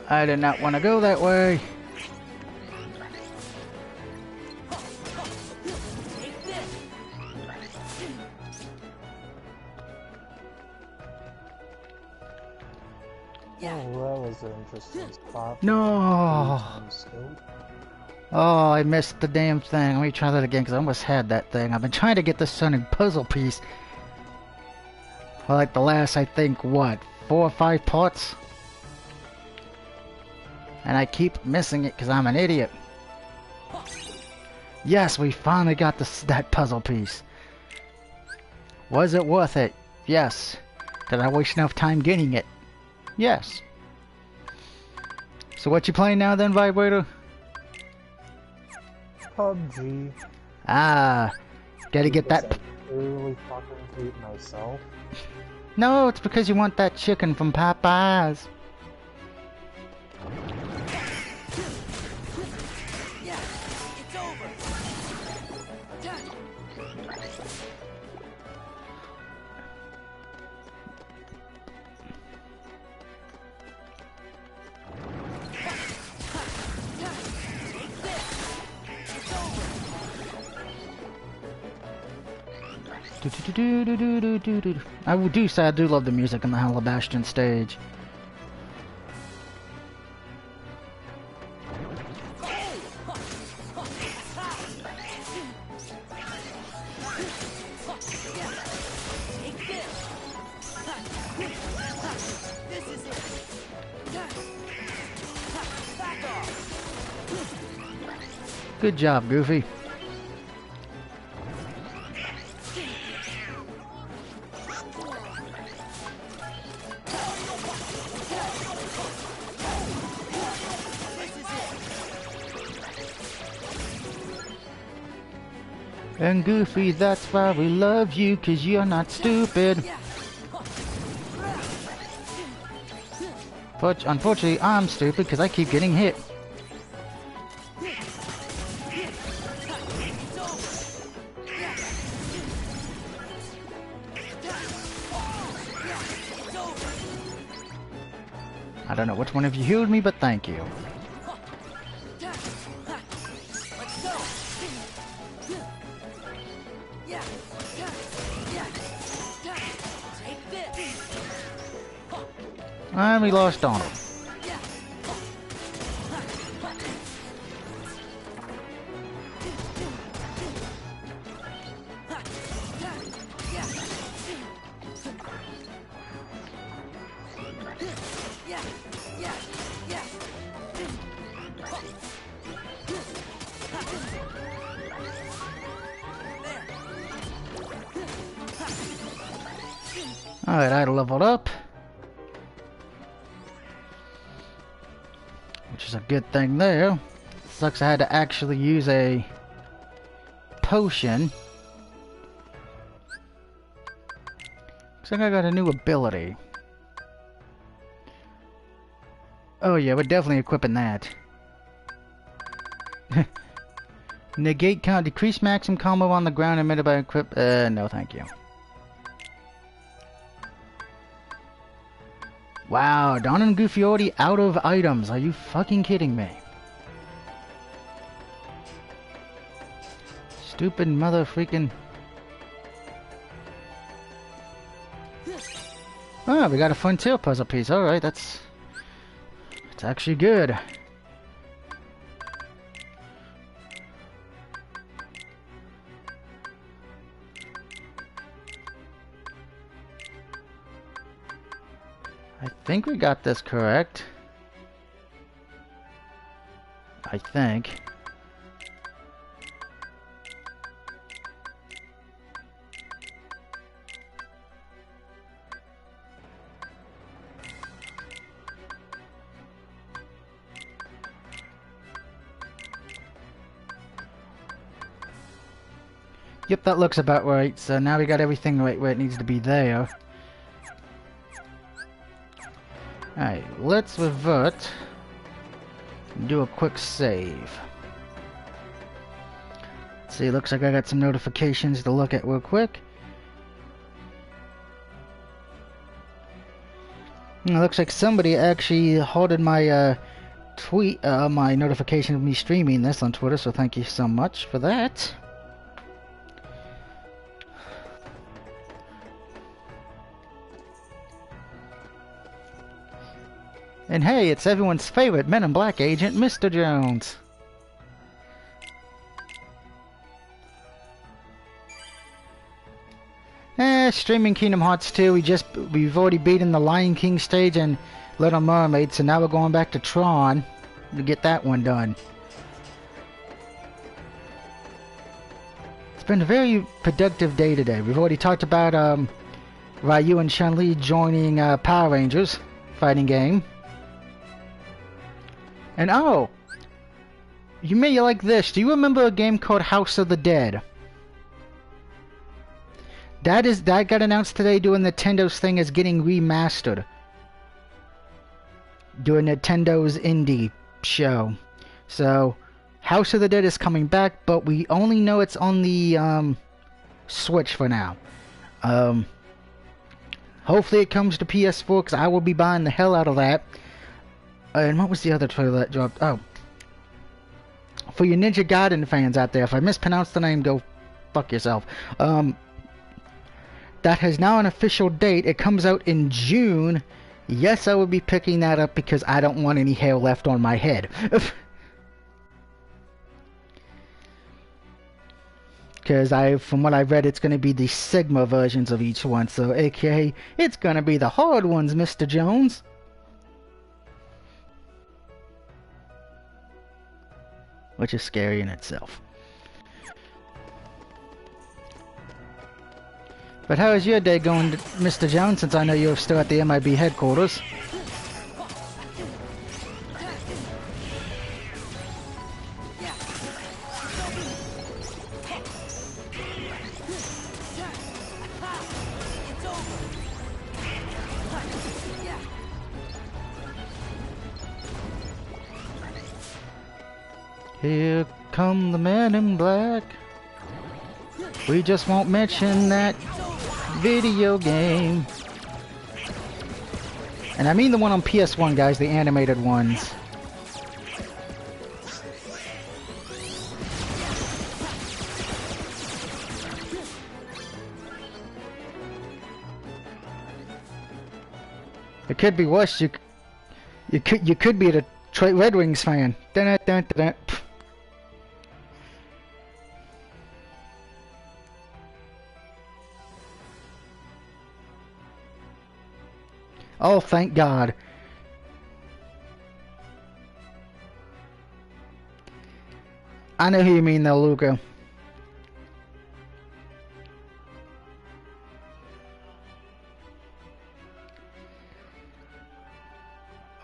Speaker 1: I did not want to go that way.
Speaker 2: Oh, that was an interesting spot.
Speaker 1: No. Oh, I missed the damn thing. Let me try that again because I almost had that thing. I've been trying to get this Sonic puzzle piece for like the last, I think, what, 4 or 5 parts? And I keep missing it because I'm an idiot. Yes, we finally got that puzzle piece. Was it worth it? Yes. Did I waste enough time getting it? Yes. So what you playing now then, Vibrator?
Speaker 2: PUBG.
Speaker 1: Ah, gotta get that.
Speaker 2: I really fucking hate myself.
Speaker 1: No, it's because you want that chicken from Popeyes. I do say I do love the music on the Hello Bastion stage. Good job, Goofy. And Goofy, that's why we love you, 'cause you're not stupid. But unfortunately, I'm stupid, 'cause I keep getting hit. I don't know which one of you healed me, but thank you. And we lost Donald. Alright, I leveled up. Which is a good thing there. Sucks I had to actually use a potion. Looks like I got a new ability. Oh yeah, we're definitely equipping that. Negate count, decrease maximum combo on the ground emitted by equip. No thank you. Wow, Don and Goofy already out of items. Are you fucking kidding me? Stupid mother freaking. Oh, we got a Frontier puzzle piece. Alright, that's actually good. I think we got this correct. I I think. Yep, that looks about right. So now we got everything right where it needs to be there. Alright, let's revert and do a quick save. Let's see, looks like I got some notifications to look at real quick. It looks like somebody actually halted my my notification of me streaming this on Twitter, so thank you so much for that. And hey, it's everyone's favorite Men in Black agent, Mr. Jones. Streaming Kingdom Hearts 2, we've already beaten the Lion King stage and Little Mermaid, so now we're going back to Tron to get that one done. It's been a very productive day today. We've already talked about Ryu and Chun-Li joining Power Rangers fighting game. And oh, you may like this. Do you remember a game called House of the Dead? That got announced today doing Nintendo's thing as getting remastered. Doing Nintendo's indie show. So, House of the Dead is coming back, but we only know it's on the Switch for now. Hopefully it comes to PS4, because I will be buying the hell out of that. And what was the other trailer that dropped? Oh. For you Ninja Gaiden fans out there, if I mispronounce the name, go fuck yourself. That has now an official date. It comes out in June. Yes, I will be picking that up because I don't want any hair left on my head. Because from what I've read, it's going to be the Sigma versions of each one. So, aka, it's going to be the hard ones, Mr. Jones. Which is scary in itself. But how is your day going, Mr. Jones, since I know you're still at the MIB headquarters? Here come the men in black. We just won't mention that video game. And I mean the one on PS1, guys, the animated ones. It could be worse. You could be a Detroit Red Wings fan. Dun, dun, dun, dun. Oh, thank God. I know who you mean though, Luca.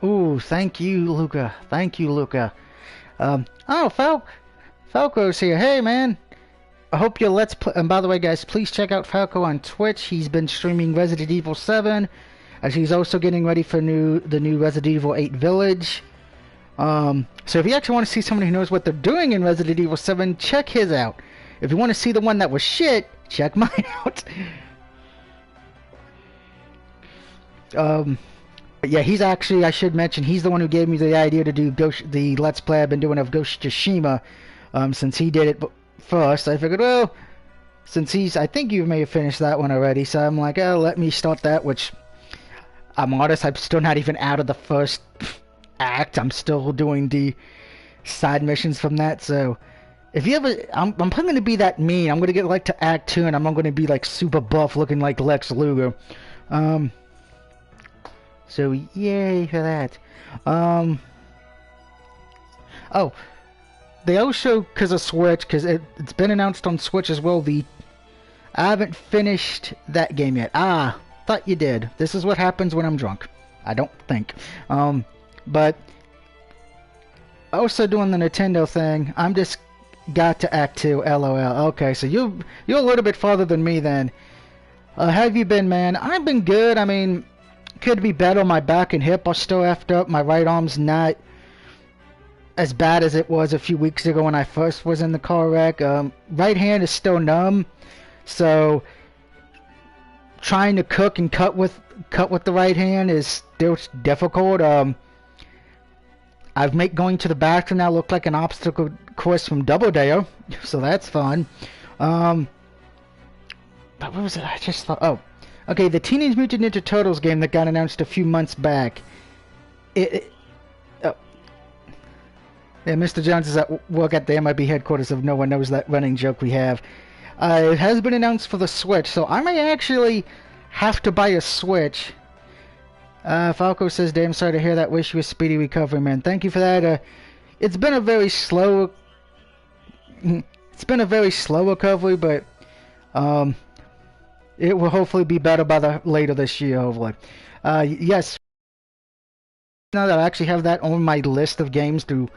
Speaker 1: Ooh, thank you, Luca. Thank you, Luca. Oh, Falco's here. Hey, man. I hope your Let's Play... And by the way, guys, please check out Falco on Twitch. He's been streaming Resident Evil 7. As he's also getting ready for the new Resident Evil 8 Village. So if you actually want to see someone who knows what they're doing in Resident Evil 7, check his out. If you want to see the one that was shit, check mine out. But yeah, he's actually, I should mention, he's the one who gave me the idea to do the Let's Play I've been doing of Ghost of Tsushima. Since he did it first, I figured, well, since I think you may have finished that one already, so I'm like, oh, let me start that, which... I'm honest, I'm still not even out of the first act. I'm still doing the side missions from that, so... If you ever... I'm probably going to be that mean. I'm going to get, like, to Act 2, and I'm not going to be, like, super buff looking like Lex Luger. So, yay for that. Oh, they also, because of Switch, because it's been announced on Switch as well, I haven't finished that game yet. Ah, thought you did. This is what happens when I'm drunk. I don't think. But also doing the Nintendo thing, I'm just got to Act 2, LOL. Okay, so you're a little bit farther than me then. How have you been, man? I've been good. I mean, could be better. My back and hip are still effed up. My right arm's not as bad as it was a few weeks ago when I first was in the car wreck. Right hand is still numb, so trying to cook and cut with the right hand is still difficult. I've made going to the bathroom now look like an obstacle course from Double Dare, so that's fun. But what was it? I just thought. Oh, okay. The Teenage Mutant Ninja Turtles game that got announced a few months back. Yeah, Mr. Jones is at work at the MIB headquarters if no one knows that running joke we have. It has been announced for the Switch, so I may actually have to buy a Switch. Falco says, damn sorry to hear that. Wish you a speedy recovery, man. Thank you for that. It's been a very slow recovery, but it will hopefully be better by later this year, hopefully. Yes. Now that I actually have that on my list of games to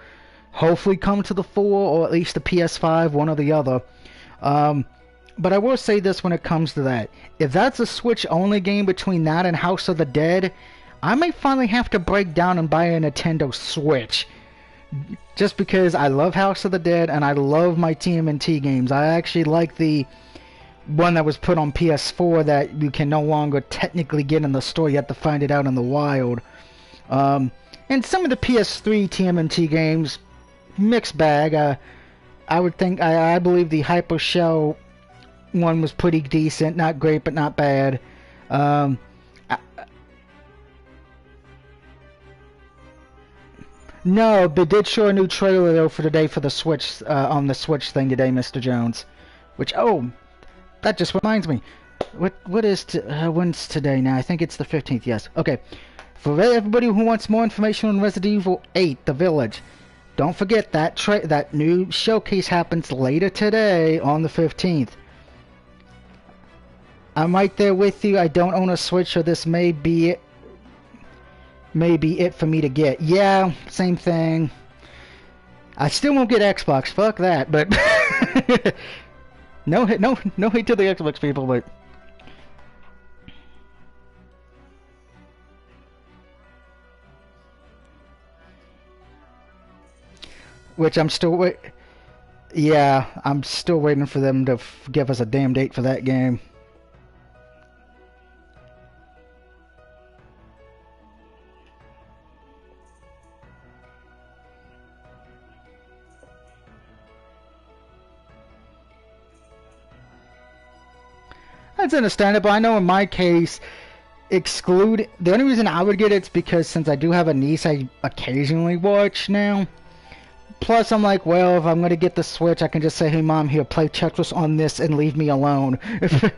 Speaker 1: hopefully come to the 4 or at least the PS5, one or the other. But I will say this when it comes to that. If that's a Switch-only game between that and House of the Dead, I may finally have to break down and buy a Nintendo Switch. Just because I love House of the Dead and I love my TMNT games. I actually like the one that was put on PS4 that you can no longer technically get in the store. You have to find it out in the wild. And some of the PS3 TMNT games, mixed bag. I believe the Hyper Shell one was pretty decent. Not great, but not bad. No, they did show a new trailer though for today for the Switch, on the Switch thing today, Mr. Jones. Which, that just reminds me. What is when's today now? I think it's the 15th. Yes. Okay. For everybody who wants more information on Resident Evil 8: The Village, don't forget that new showcase happens later today on the 15th. I'm right there with you. I don't own a Switch, so this may be it for me to get. Yeah, same thing. I still won't get Xbox. Fuck that. But no hate to the Xbox people, but which I'm still yeah, I'm still waiting for them to give us a damn date for that game. That's understandable. I know in my case, the only reason I would get it's because since I do have a niece I occasionally watch now. Plus, I'm like, well, if I'm going to get the Switch, I can just say, hey, Mom, here, play Tetris on this and leave me alone. Because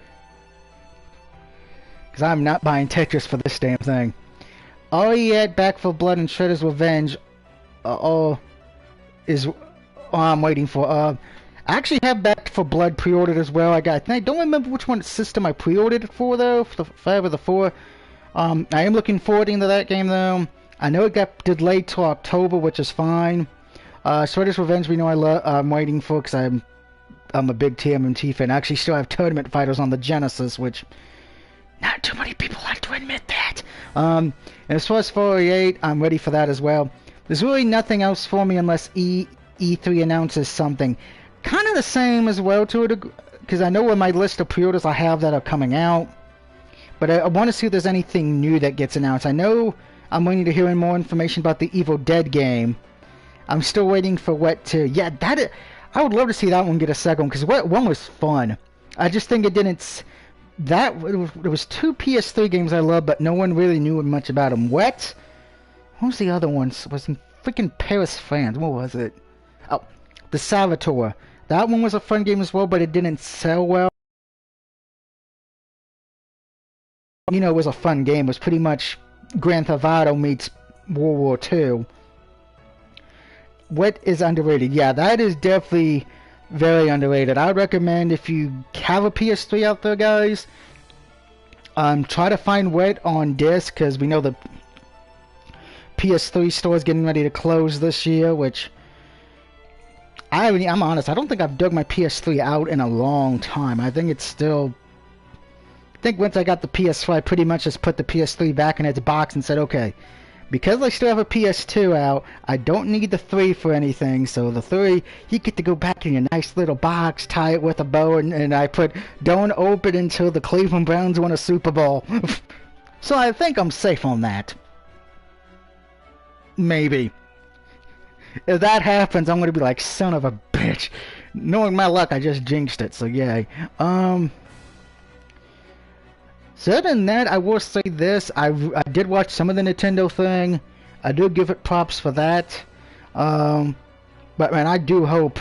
Speaker 1: I'm not buying Tetris for this damn thing. Are you at Back for Blood and Shredder's Revenge? I'm waiting for. I actually have Back for Blood pre-ordered as well. I don't remember which one system I pre-ordered it for, though, for the 5 or the 4. I am looking forward into that game, though. I know it got delayed till October, which is fine. Shredder's Revenge, we know I'm waiting for because I'm a big TMNT fan. I actually still have Tournament Fighters on the Genesis, which not too many people like to admit that. And as far as 488, I'm ready for that as well. There's really nothing else for me unless E3 announces something. Kind of the same as well to it, because I know in my list of pre-orders I have that are coming out. But I want to see if there's anything new that gets announced. I know I'm waiting to hear more information about the Evil Dead game. I'm still waiting for Wet 2. Yeah, I would love to see that one get a second, because Wet 1 was fun. I just think it didn't. There was 2 PS3 games I loved, but no one really knew much about them. Wet. What was the other one? It was in freaking Paris, France. What was it? Oh, the Salvatore. That one was a fun game as well, but it didn't sell well. You know, it was a fun game. It was pretty much Grand Theft Auto meets World War II. Wet is underrated. Yeah, that is definitely very underrated. I would recommend if you have a PS3 out there, guys, try to find Wet on disc, because we know the PS3 store is getting ready to close this year, which I'm honest, I don't think I've dug my PS3 out in a long time. I think it's still... I think once I got the PS4, I pretty much just put the PS3 back in its box and said, okay, because I still have a PS2 out, I don't need the 3 for anything, so the 3, you get to go back in your nice little box, tie it with a bow, and I put, don't open until the Cleveland Browns win a Super Bowl. So I think I'm safe on that. Maybe. If that happens, I'm gonna be like, son of a bitch. Knowing my luck, I just jinxed it, so yay. So other than that, I will say this, I did watch some of the Nintendo thing. I do give it props for that. But man, I do hope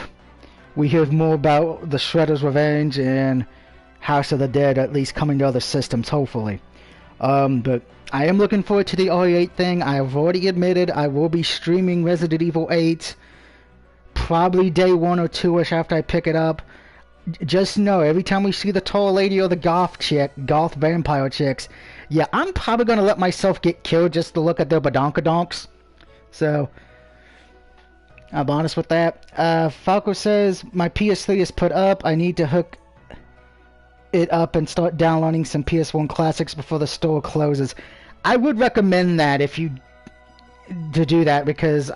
Speaker 1: we hear more about the Shredder's Revenge and House of the Dead at least coming to other systems, hopefully. But I am looking forward to the RE8 thing. I've already admitted I will be streaming Resident Evil 8 probably day 1 or 2-ish after I pick it up. Just know, every time we see the tall lady or the goth vampire chicks, yeah, I'm probably going to let myself get killed just to look at their badonkadonks. So, I'm honest with that. Falco says, my PS3 is put up. I need to hook it up and start downloading some PS1 classics before the store closes. I would recommend that to do that, because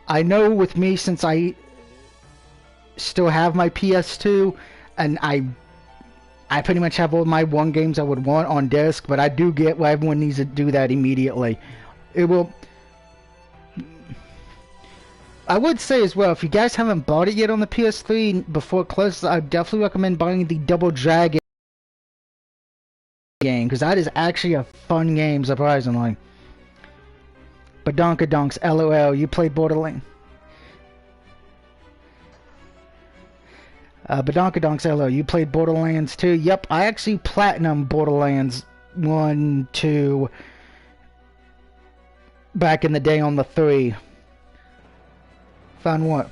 Speaker 1: I know with me, since I still have my PS2 and I pretty much have all my one games I would want on disc, but I do get why everyone needs to do that immediately. I would say as well, if you guys haven't bought it yet on the PS3 before it closes, I definitely recommend buying the Double Dragon game, because that is actually a fun game, surprisingly. Badonkadonks, LOL, you played Borderlands? Badonkadonks, LOL, you played Borderlands 2? Yep, I actually platinum Borderlands 1, 2 back in the day on the 3. Found what?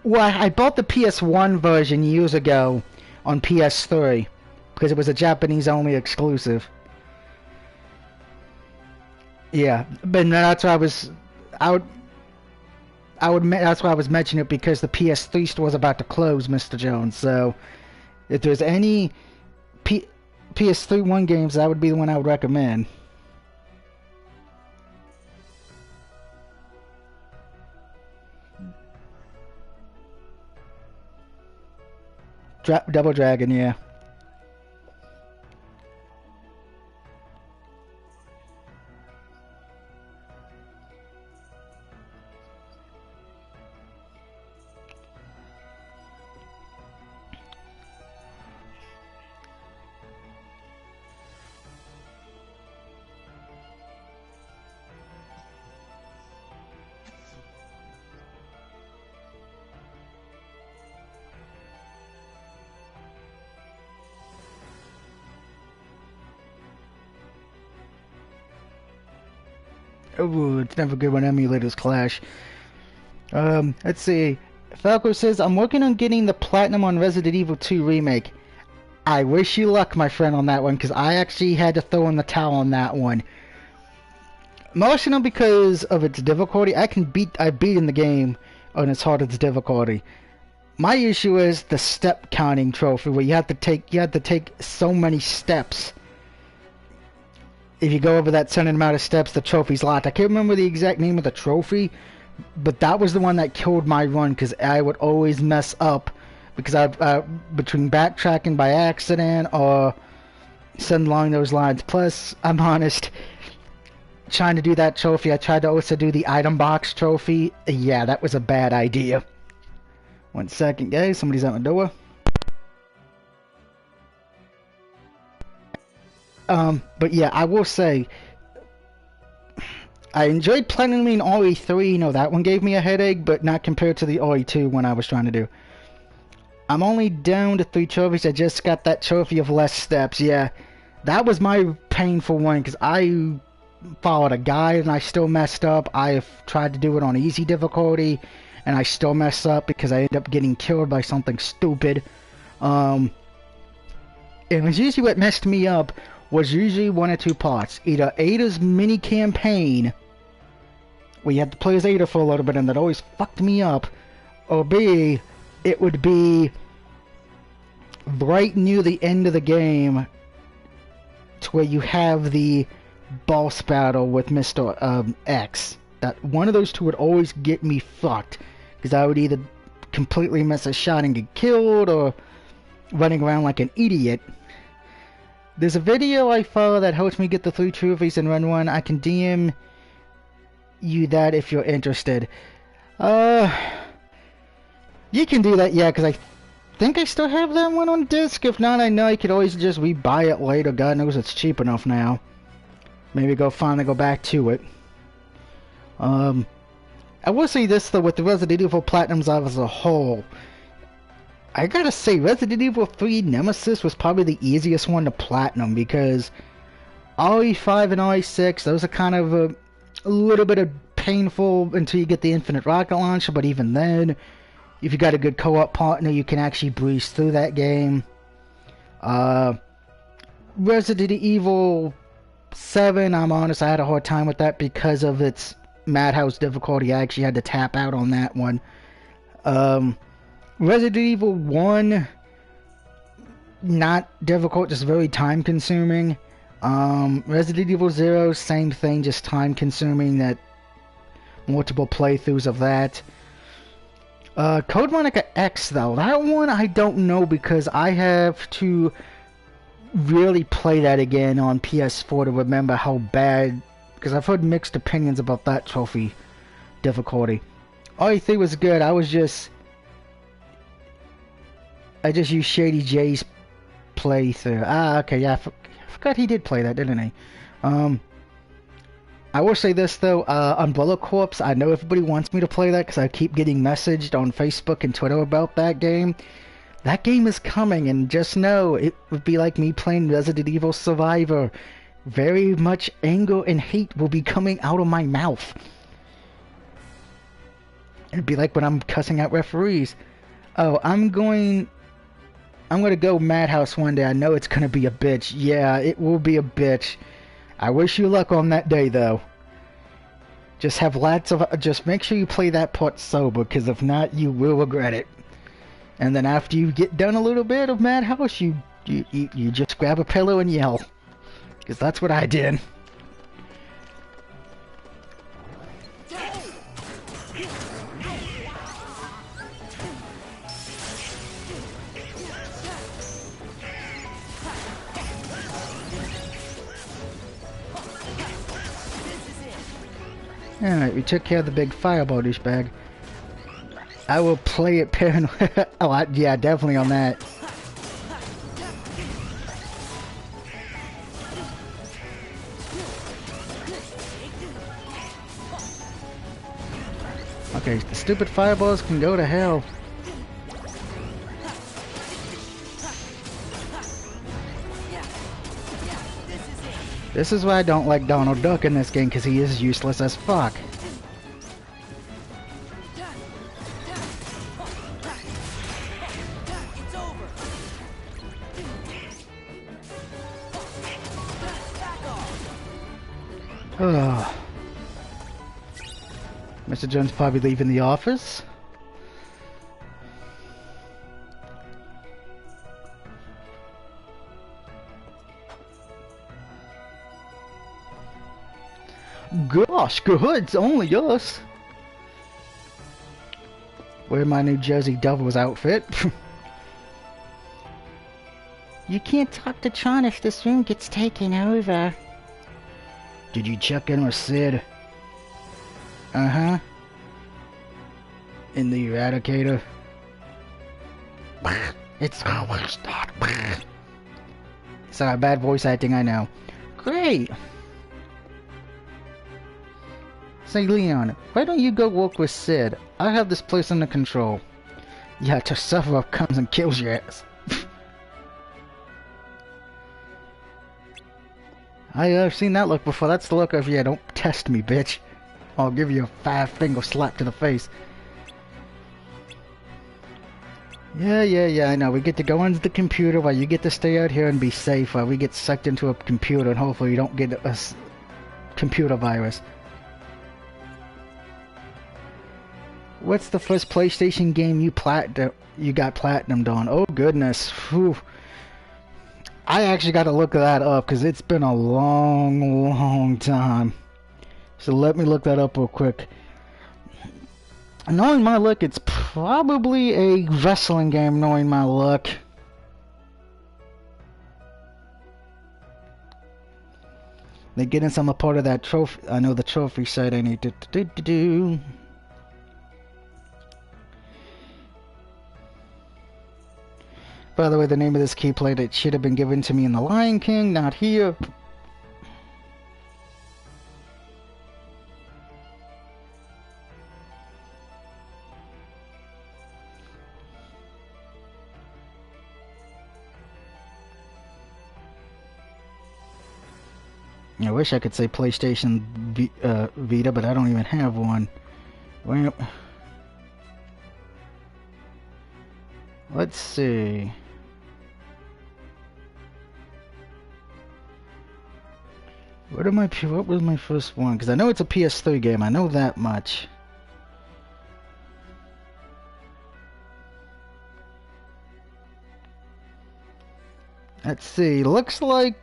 Speaker 1: Well, I bought the PS1 version years ago on PS3 because it was a Japanese-only exclusive. Yeah, but that's why that's why I was mentioning it, because the PS3 store is about to close, Mr. Jones. So, if there's any PS3 1 games, that would be the one I would recommend. Double Dragon, yeah. Ooh, it's never good when emulators clash. Let's see. Falco says, I'm working on getting the platinum on Resident Evil 2 Remake. I wish you luck, my friend, on that one, because I actually had to throw in the towel on that one. Mostly because of its difficulty. I beat in the game on its hardest difficulty. My issue is the step counting trophy, where you have to take so many steps. If you go over that certain amount of steps, the trophy's locked. I can't remember the exact name of the trophy, but that was the one that killed my run, because I would always mess up, because between backtracking by accident or something along those lines. Plus, I'm honest, trying to do that trophy, I tried to also do the item box trophy. Yeah, that was a bad idea. 1 second, guys. Somebody's at my door. But yeah, I will say, I enjoyed platinuming RE3. You know, that one gave me a headache, but not compared to the RE2 one I was trying to do. I'm only down to 3 trophies. I just got that trophy of less steps. Yeah, that was my painful one because I followed a guide and I still messed up. I've tried to do it on easy difficulty and I still mess up because I end up getting killed by something stupid. It was usually what messed me up was usually one or two parts. Either Ada's mini campaign, where you had to play as Ada for a little bit and that always fucked me up, or B, it would be right near the end of the game to where you have the boss battle with Mr. X. That one of those two would always get me fucked, because I would either completely miss a shot and get killed, or running around like an idiot. There's a video I follow that helps me get the 3 trophies in Run 1. I can DM you that if you're interested. You can do that, yeah, because I think I still have that one on disc. If not, I know I could always just rebuy it later. God knows it's cheap enough now. Maybe finally go back to it. I will say this though, with the Resident Evil Platinums as a whole, I gotta say, Resident Evil 3 Nemesis was probably the easiest one to platinum, because RE5 and RE6, those are kind of a little bit of painful until you get the infinite rocket launcher, but even then, if you got a good co-op partner, you can actually breeze through that game. Resident Evil 7, I'm honest, I had a hard time with that because of its Madhouse difficulty. I actually had to tap out on that one. Resident Evil 1, not difficult, just very time consuming. Resident Evil 0, same thing, just time consuming, that multiple playthroughs of that. Code Veronica X though, that one I don't know, because I have to really play that again on PS4 to remember how bad, because I've heard mixed opinions about that trophy difficulty. RE3 was good. I just used Shady J's playthrough. Okay, yeah, I forgot he did play that, didn't he? I will say this though, Umbrella Corps, I know everybody wants me to play that because I keep getting messaged on Facebook and Twitter about that game. That game is coming, and just know, it would be like me playing Resident Evil Survivor. Very much anger and hate will be coming out of my mouth. It'd be like when I'm cussing out referees. Oh, I'm gonna go Madhouse one day. I know it's gonna be a bitch. Yeah, it will be a bitch. I wish you luck on that day, though. Just make sure you play that part sober, because if not, you will regret it. And then after you get done a little bit of Madhouse, you just grab a pillow and yell. Because that's what I did. Alright, we took care of the big fireball douchebag. I will play it paranoid. Oh, yeah, definitely on that. Okay, the stupid fireballs can go to hell. This is why I don't like Donald Duck in this game, because he is useless as fuck. Ugh. Mr. Jones probably leaving the office. Gosh, good, it's only us. Wear my New Jersey Devils outfit. You can't talk to Tron if this room gets taken over. Did you check in with Sid? Uh-huh. In the Eradicator? It's always that. Sorry, bad voice acting, I know. Great! Say, Leon, why don't you go work with Sid? I have this place under control. Yeah, till Sephiroth comes and kills your ass. I've seen that look before. That's the look of, yeah, don't test me, bitch. I'll give you a 5-finger slap to the face. Yeah, I know. We get to go into the computer while you get to stay out here and be safe while we get sucked into a computer and hopefully you don't get a computer virus. What's the first PlayStation game you got platinumed on? Oh goodness. Whew. I actually got to look that up because it's been a long time. So let me look that up real quick. Knowing my luck, it's probably a wrestling game, knowing my luck. They getting some a part of that trophy. I know the trophy site I need to do. By the way, the name of this key plate, it should have been given to me in The Lion King, not here. I wish I could say PlayStation Vita, but I don't even have one. Well, let's see. What was my first one? Because I know it's a PS3 game. I know that much. Let's see. Looks like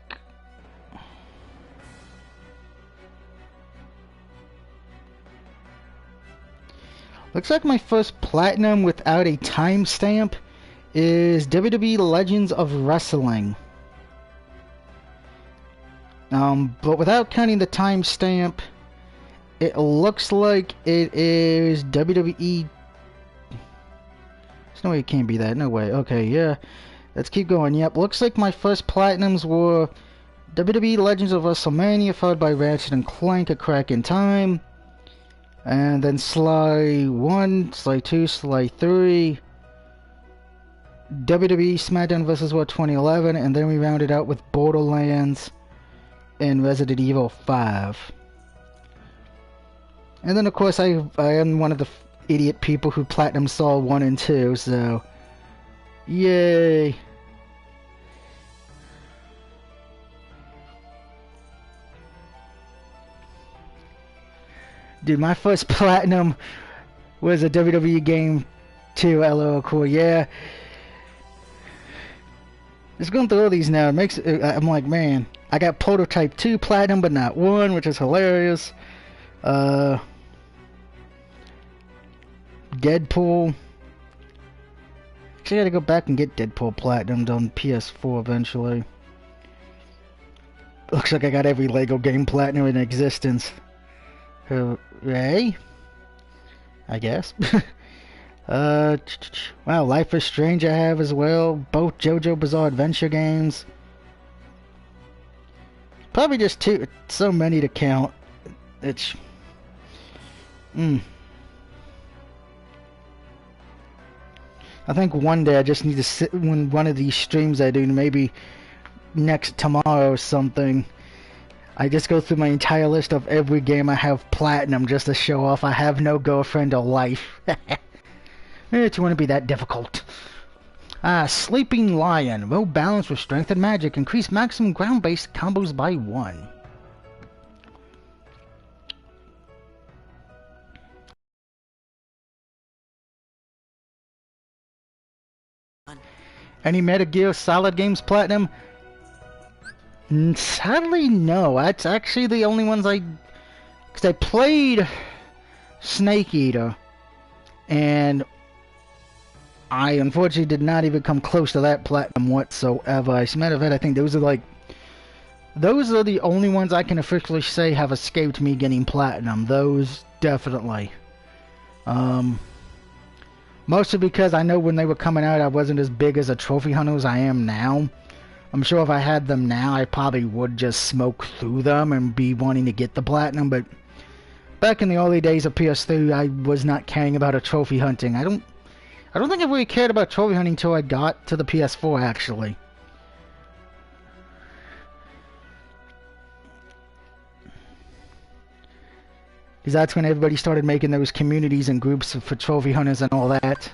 Speaker 1: my first platinum without a timestamp is WWE Legends of Wrestling. But without counting the timestamp, it looks like it is WWE. There's no way it can't be that. No way. Okay, yeah. Let's keep going. Yep, looks like my first platinums were WWE Legends of WrestleMania, followed by Ratchet and Clank: A Crack in Time. And then Sly 1, Sly 2, Sly 3, WWE SmackDown vs. Raw 2011, and then we rounded out with Borderlands and Resident Evil 5. And then, of course, I am one of the idiot people who platinum saw 1 and 2, so yay! Dude, my first platinum was a WWE game too. LOL, cool. Yeah. Just going through all these now, it makes I'm like, man, I got Prototype 2 platinum, but not 1, which is hilarious. Deadpool. Actually, I gotta go back and get Deadpool platinumed on PS4 eventually. Looks like I got every Lego game platinum in existence. Hooray, I guess. Wow, Life is Strange I have as well. Both JoJo Bizarre Adventure games. Probably just two. So many to count. It's... I think one day I just need to sit when one of these streams I do, maybe tomorrow or something. I just go through my entire list of every game I have platinum just to show off I have no girlfriend or life. It's want to be that difficult. Sleeping Lion. Well balanced with strength and magic. Increase maximum ground-based combos by 1. Any Metal Gear Solid games platinum? Sadly, no. That's actually the only ones because I played Snake Eater, and I unfortunately did not even come close to that platinum whatsoever. As a matter of fact, I think those are the only ones I can officially say have escaped me getting platinum. Those definitely. Mostly because I know when they were coming out, I wasn't as big as a trophy hunter as I am now. I'm sure if I had them now, I probably would just smoke through them and be wanting to get the platinum, but back in the early days of PS3, I was not caring about a trophy hunting. I don't think I really cared about trophy hunting until I got to the PS4, actually. Because that's when everybody started making those communities and groups for trophy hunters and all that.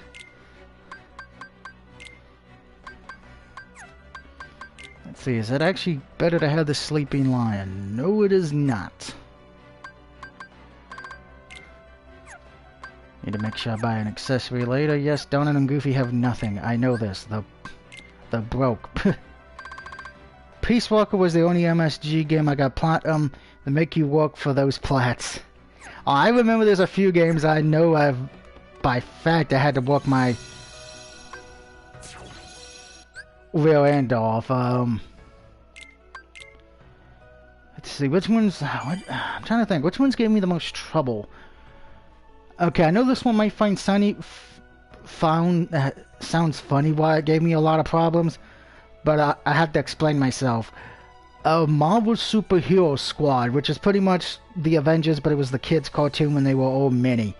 Speaker 1: Let's see, is it actually better to have the sleeping lion? No, it is not. Need to make sure I buy an accessory later. Yes, Donut and Goofy have nothing. I know this. They're broke. Peace Walker was the only MSG game I got platinum to make you work for those plats. Oh, I remember there's a few games I know by fact I had to work my real end off. Let's see, which ones, I'm trying to think, which ones gave me the most trouble? Okay, I know this one might sounds funny why it gave me a lot of problems, but I have to explain myself. Marvel Superhero Squad, which is pretty much the Avengers, but it was the kids' cartoon when they were all mini.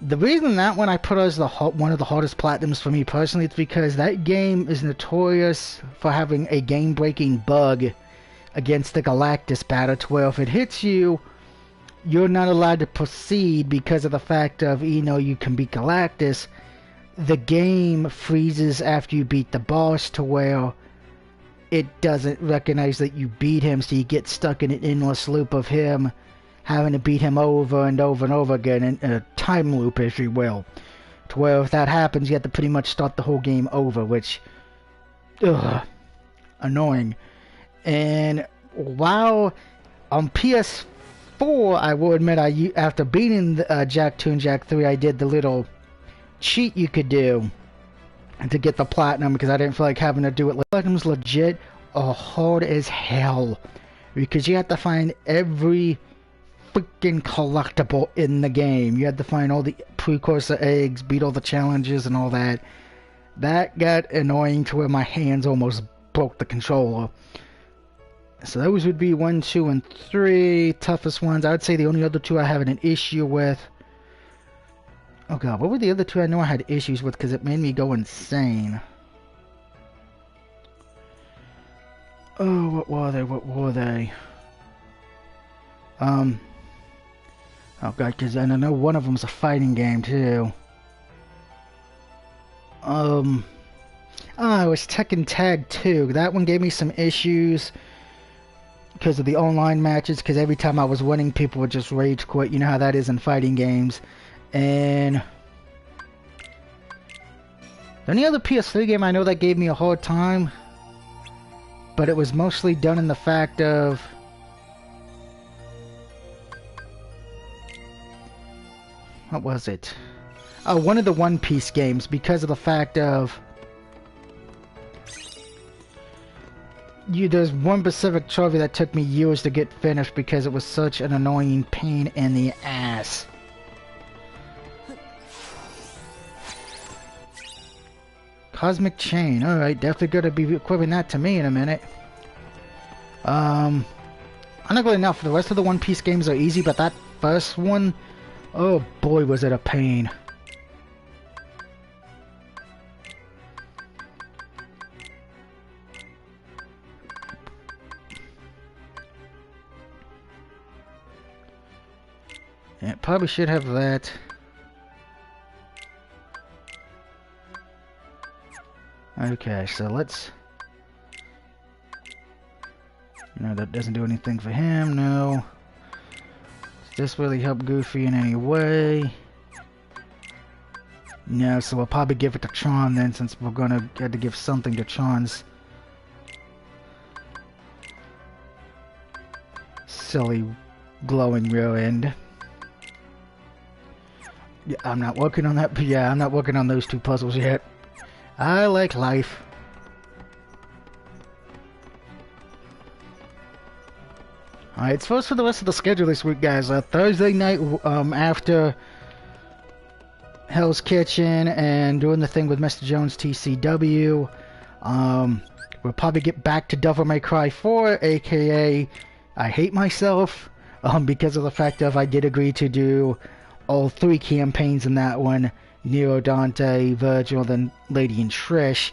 Speaker 1: The reason that one I put as one of the hardest platinums for me personally is because that game is notorious for having a game-breaking bug against the Galactus battle, to where if it hits you, you're not allowed to proceed because of the fact of, you know, you can beat Galactus. The game freezes after you beat the boss, to where it doesn't recognize that you beat him, so you get stuck in an endless loop of him having to beat him over and over and over again, in a time loop, if you will. To where if that happens, you have to pretty much start the whole game over, which, annoying. And while on PS4, I will admit, after beating Jak 2 and Jak 3, I did the little cheat you could do to get the platinum, because I didn't feel like having to do it. Platinum's legit hard as hell, because you have to find every freaking collectible in the game. You have to find all the precursor eggs, beat all the challenges and all that. That got annoying to where my hands almost broke the controller. So those would be 1, 2, and 3 toughest ones. I would say the only other two I have an issue with. Oh god, what were the other two I know I had issues with because it made me go insane? Oh, what were they? What were they? Oh god, because I know one of them's a fighting game too. It was Tekken Tag 2. That one gave me some issues because of the online matches, because every time I was winning, people would just rage quit. You know how that is in fighting games. And the only other PS3 game I know that gave me a hard time, but it was mostly done in the fact of what was it? Oh, one of the One Piece games, because of the fact of there's one specific trophy that took me years to get finished because it was such an annoying pain in the ass. Cosmic Chain. Alright, definitely gonna be equipping that to me in a minute. I'm not going enough. The rest of the One Piece games are easy, but that first one, oh boy, was it a pain. Yeah, probably should have that. Okay, so let's... No, that doesn't do anything for him, no. Does this really help Goofy in any way? No, so we'll probably give it to Tron then, since we're gonna have to give something to Tron's silly glowing rear end. Yeah, I'm not working on that, but yeah, I'm not working on those two puzzles yet. I like life. Alright, so for the rest of the schedule this week, guys. Thursday night, after Hell's Kitchen and doing the thing with Mr. Jones TCW, we'll probably get back to Devil May Cry 4, aka I Hate Myself, because of the fact that I did agree to do all 3 campaigns in that one. Nero, Dante, Virgil, then Lady and Trish.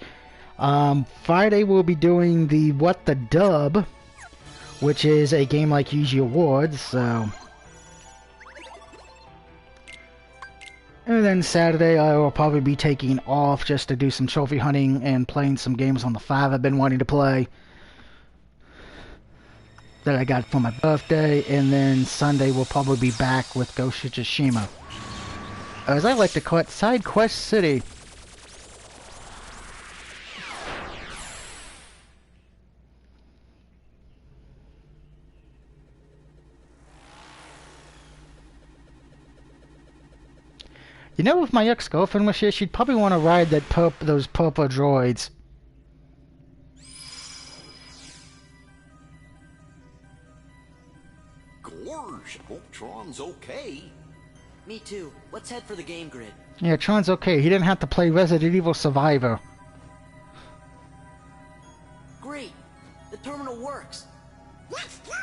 Speaker 1: Friday we'll be doing the What the Dub, which is a game like Yu-Gi Awards, so And then Saturday I will probably be taking off just to do some trophy hunting and playing some games on the 5 I've been wanting to play that I got for my birthday. And then Sunday we'll probably be back with Ghost of Tsushima. As I like to call it, Side Quest City. You know, if my ex-girlfriend was here, she'd probably want to ride those purple droids.
Speaker 11: Gorge, hope Tron's okay.
Speaker 3: Me too. Let's head for the game grid.
Speaker 1: Yeah, Tron's okay. He didn't have to play Resident Evil Survivor.
Speaker 3: Great. The terminal works.
Speaker 7: Let's go!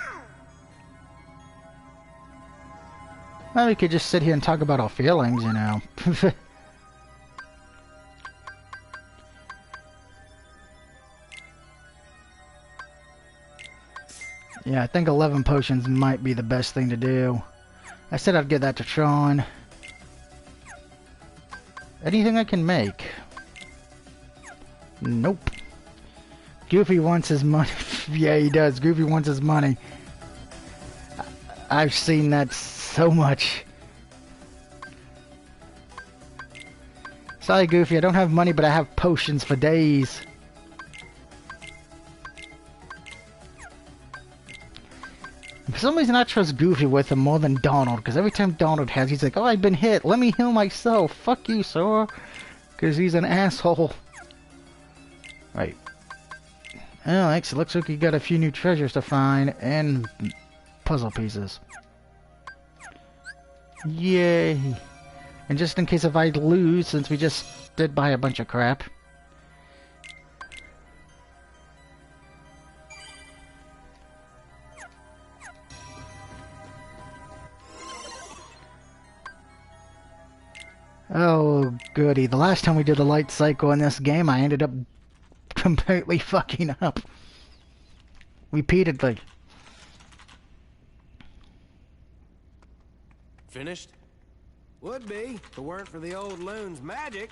Speaker 1: Well, we could just sit here and talk about our feelings, you know. Yeah, I think 11 potions might be the best thing to do. I said I'd get that to Tron. Anything I can make? Nope. Goofy wants his money. Yeah, he does. Goofy wants his money. I've seen that so much. Sorry, Goofy, I don't have money, but I have potions for days. For some reason, I trust Goofy with him more than Donald, because every time Donald has, he's like, oh, I've been hit. Let me heal myself. Fuck you, sir. Because he's an asshole. Right. Alex, it looks like you got a few new treasures to find, and puzzle pieces. Yay. And just in case if I lose, since we just did buy a bunch of crap. Oh, goody. The last time we did a light cycle in this game, I ended up completely fucking up. Repeatedly.
Speaker 12: Finished? Would be, if it weren't for the old loon's magic.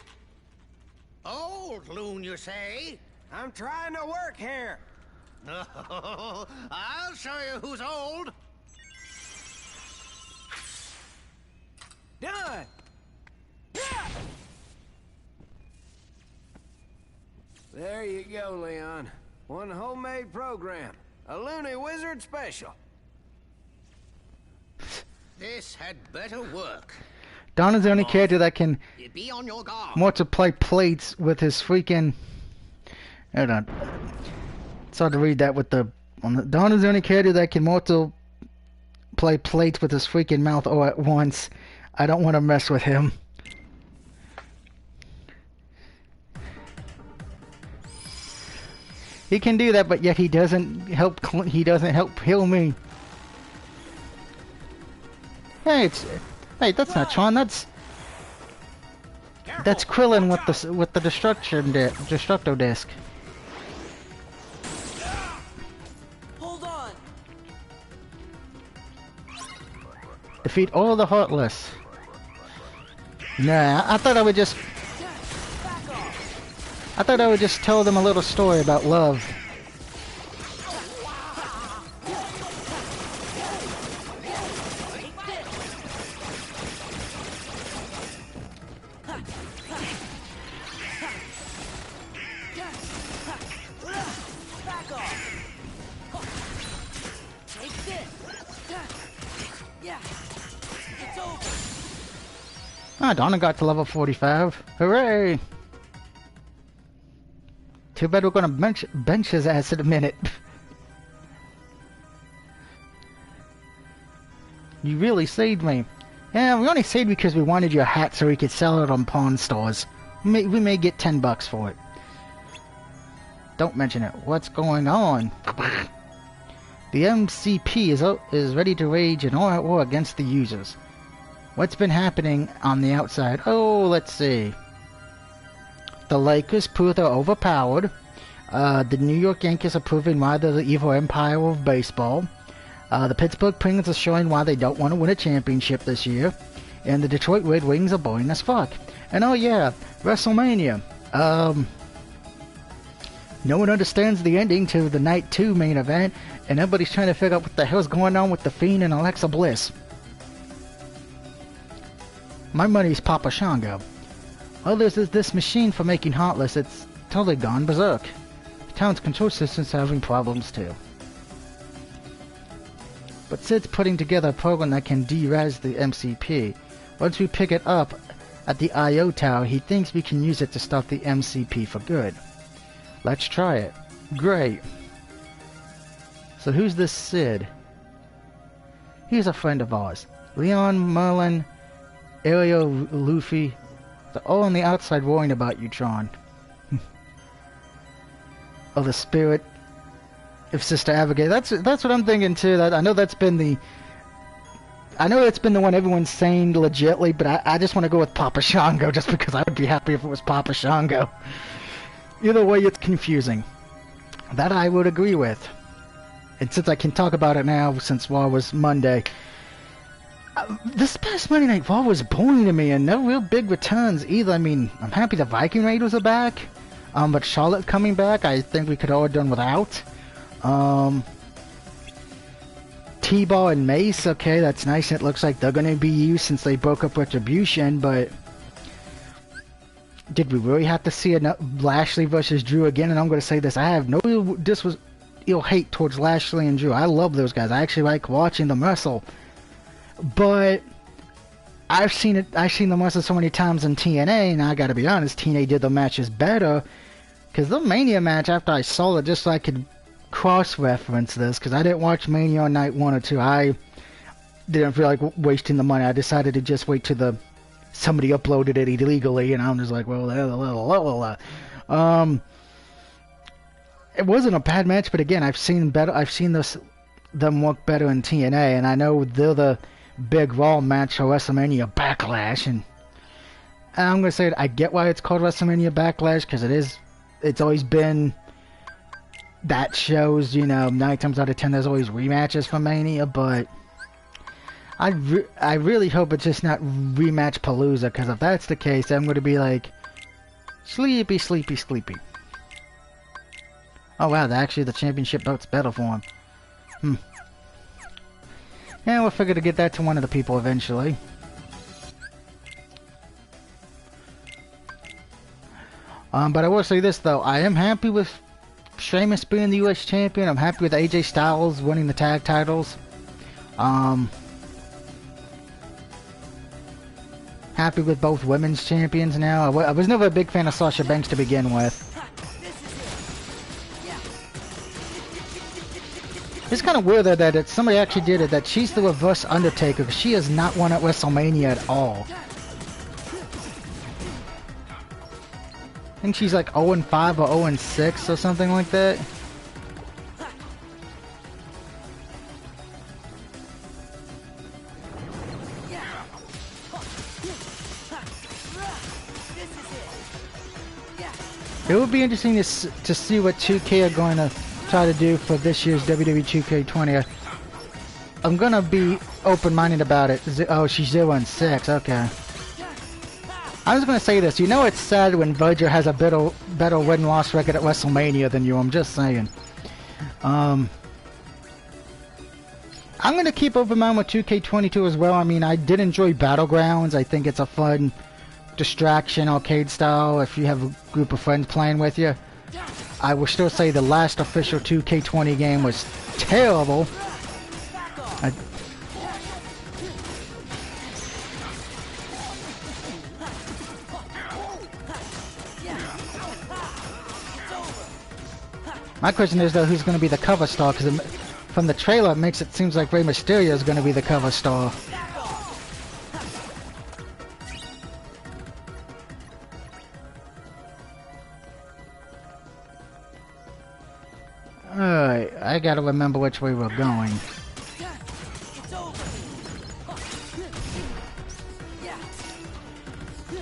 Speaker 4: Old loon, you say?
Speaker 12: I'm trying to work here.
Speaker 4: No, I'll show you who's old.
Speaker 12: Done! There you go, Leon. One homemade program. A Looney Wizard special.
Speaker 4: This had better work.
Speaker 1: Donald's the only character that can
Speaker 4: Be on your guard.
Speaker 1: multiply plates with his freaking... Hold on. It's hard to read that with the... Donald's the only character that can multiply plates with his freaking mouth all at once. I don't want to mess with him. He can do that, but yet he doesn't help. He doesn't help heal me. Hey, that's not Tron. That's Krillin with the destructo disc.
Speaker 3: Hold on.
Speaker 1: Defeat all the Heartless. Nah, I thought I would just tell them a little story about love. Ah, Donna got to level 45. Hooray! Too bad we're gonna bench his ass in a minute. You really saved me. Yeah, we only saved because we wanted your hat so we could sell it on pawn stores. We may get $10 for it. Don't mention it. What's going on? The MCP is ready to wage an all-out war against the users. What's been happening on the outside? Oh, let's see. The Lakers prove they're overpowered. The New York Yankees are proving why they're the evil empire of baseball. The Pittsburgh Penguins are showing why they don't want to win a championship this year. and the Detroit Red Wings are boring as fuck. And oh yeah, WrestleMania. No one understands the ending to the Night 2 main event, and everybody's trying to figure out what the hell's going on with The Fiend and Alexa Bliss. My money's Papa Shango. Others is this machine for making Heartless. It's totally gone berserk. The town's control system's having problems too. But Sid's putting together a program that can de-res the MCP. Once we pick it up at the I.O. tower, he thinks we can use it to stop the MCP for good. Let's try it. Great. So who's this Sid? He's a friend of ours. Leon, Merlin, Ariel, Luffy. They're all on the outside worrying about you, Tron. Oh, the spirit of Sister Abigail. That's what I'm thinking too. I know that's been the one everyone's saying legitly, but I just want to go with Papa Shango just because I would be happy if it was Papa Shango. Either way, it's confusing. That I would agree with. And since I can talk about it now, since Raw was Monday, this past Monday Night Raw was boring to me, and no real big returns either. I mean, I'm happy the Viking Raiders are back, but Charlotte coming back, I think we could all have done without. T-Bar and Mace, okay, that's nice. It looks like they're going to be used since they broke up Retribution, but did we really have to see Lashley versus Drew again? And I'm going to say this, I have no ill hate towards Lashley and Drew. I love those guys. I actually like watching them wrestle. But I've seen them wrestle so many times in TNA, and I gotta be honest, TNA did the matches better. Because the Mania match, after I saw it, just so I could cross-reference this, because I didn't watch Mania on night 1 or 2. I didn't feel like wasting the money. I decided to just wait till somebody uploaded it illegally, and I'm just like, well, it wasn't a bad match, but again, I've seen them work better in TNA, and I know they're the big Raw match for WrestleMania Backlash, and I'm gonna say it, I get why it's called WrestleMania Backlash, because it's always been that shows, 9 times out of 10 there's always rematches for Mania, but I really hope it's just not rematch Palooza, because if that's the case, I'm gonna be like, sleepy. Oh wow, actually the championship belt's better for him. Yeah, we'll figure to get that to one of the people eventually. But I will say this though, I am happy with Sheamus being the US champion. I'm happy with AJ Styles winning the tag titles. Happy with both women's champions now. I was never a big fan of Sasha Banks to begin with. It's kind of weird though that somebody actually did it, that she's the reverse Undertaker, because she has not won at WrestleMania at all. I think she's like 0-5 or 0-6 or something like that. It would be interesting to see what 2K are going to try to do for this year's WWE 2K20. I'm gonna be open-minded about it. Oh, she's 0-6. Okay. I was gonna say this. It's sad when Virgil has a better win-loss record at WrestleMania than you. I'm just saying. I'm gonna keep open mind with 2K22 as well. I mean, I did enjoy Battlegrounds. I think it's a fun distraction, arcade style. If you have a group of friends playing with you. I will still say the last official 2K20 game was terrible. My question is though, who's going to be the cover star? Because from the trailer, it seems like Rey Mysterio is going to be the cover star. Alright, I gotta remember which way we're going.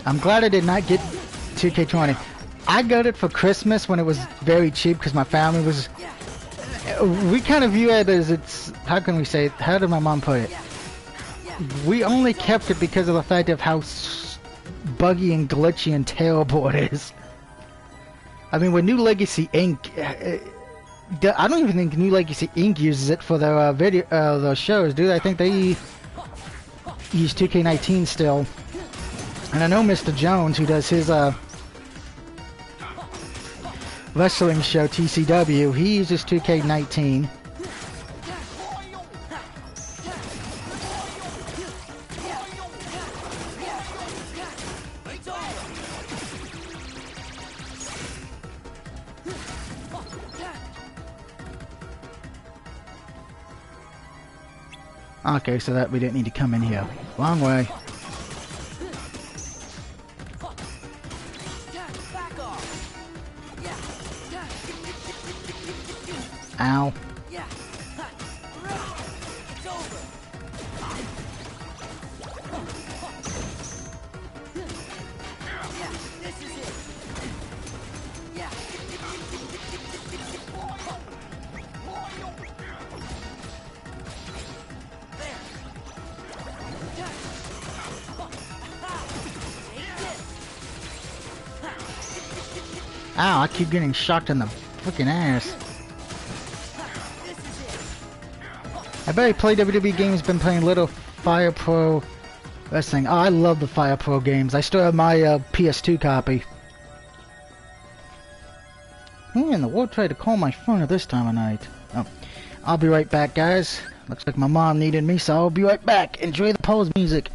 Speaker 1: I'm glad I did not get 2K20. I got it for Christmas when it was very cheap because my family was... We kind of view it as how can we say it? How did my mom put it? we only kept it because of the fact of how buggy and glitchy and terrible it is. I mean, with New Legacy Inc., I don't even think New Legacy Inc. uses it for their their shows, do they? I think they use 2K19 still. And I know Mr. Jones, who does his wrestling show, TCW, he uses 2K19. Okay, so that we didn't need to come in here. Wrong way. Ow. Ow, I keep getting shocked in the freaking ass. I bet he played WWE games, been playing little Fire Pro Wrestling. Oh, I love the Fire Pro games. I still have my PS2 copy. Who in the world tried to call my phone at this time of night? Oh, I'll be right back, guys. Looks like my mom needed me, so I'll be right back. Enjoy the pause music.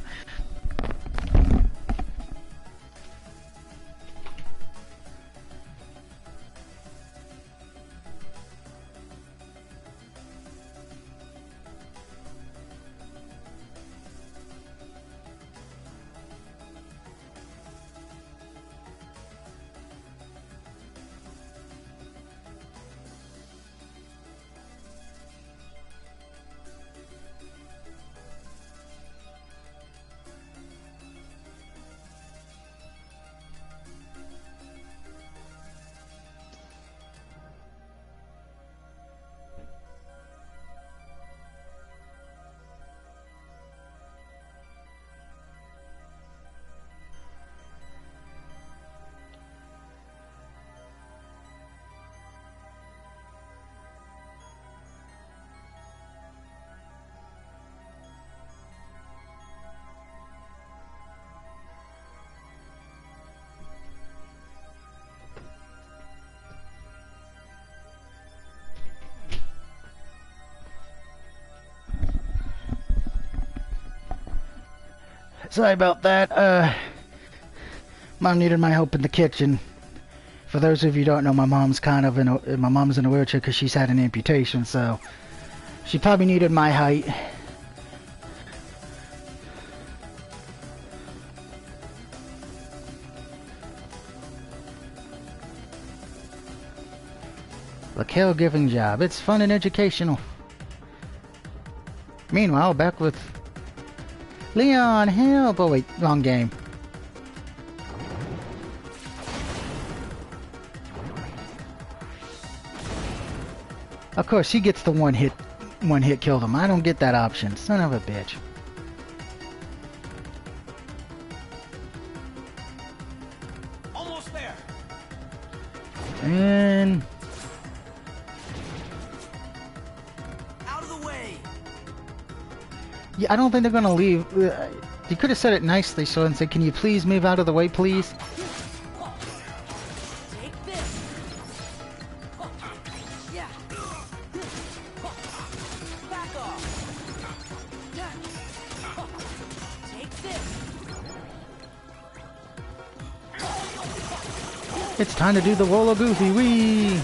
Speaker 1: Sorry about that. Mom needed my help in the kitchen. For those of you who don't know, my mom's kind of in a wheelchair because she's had an amputation, so she probably needed my height. The caregiving job. It's fun and educational. Meanwhile, back with Leon, help! Oh wait, wrong game. Of course, he gets the one hit kill them. I don't get that option. Son of a bitch.
Speaker 8: Almost there.
Speaker 1: And
Speaker 8: Out of the way.
Speaker 1: yeah, I don't think they're gonna leave. You could have said it nicely, so and said, "Can you please move out of the way, please?"
Speaker 8: Take this. Yeah. Back off. Take this.
Speaker 1: It's time to do the roller goofy wee.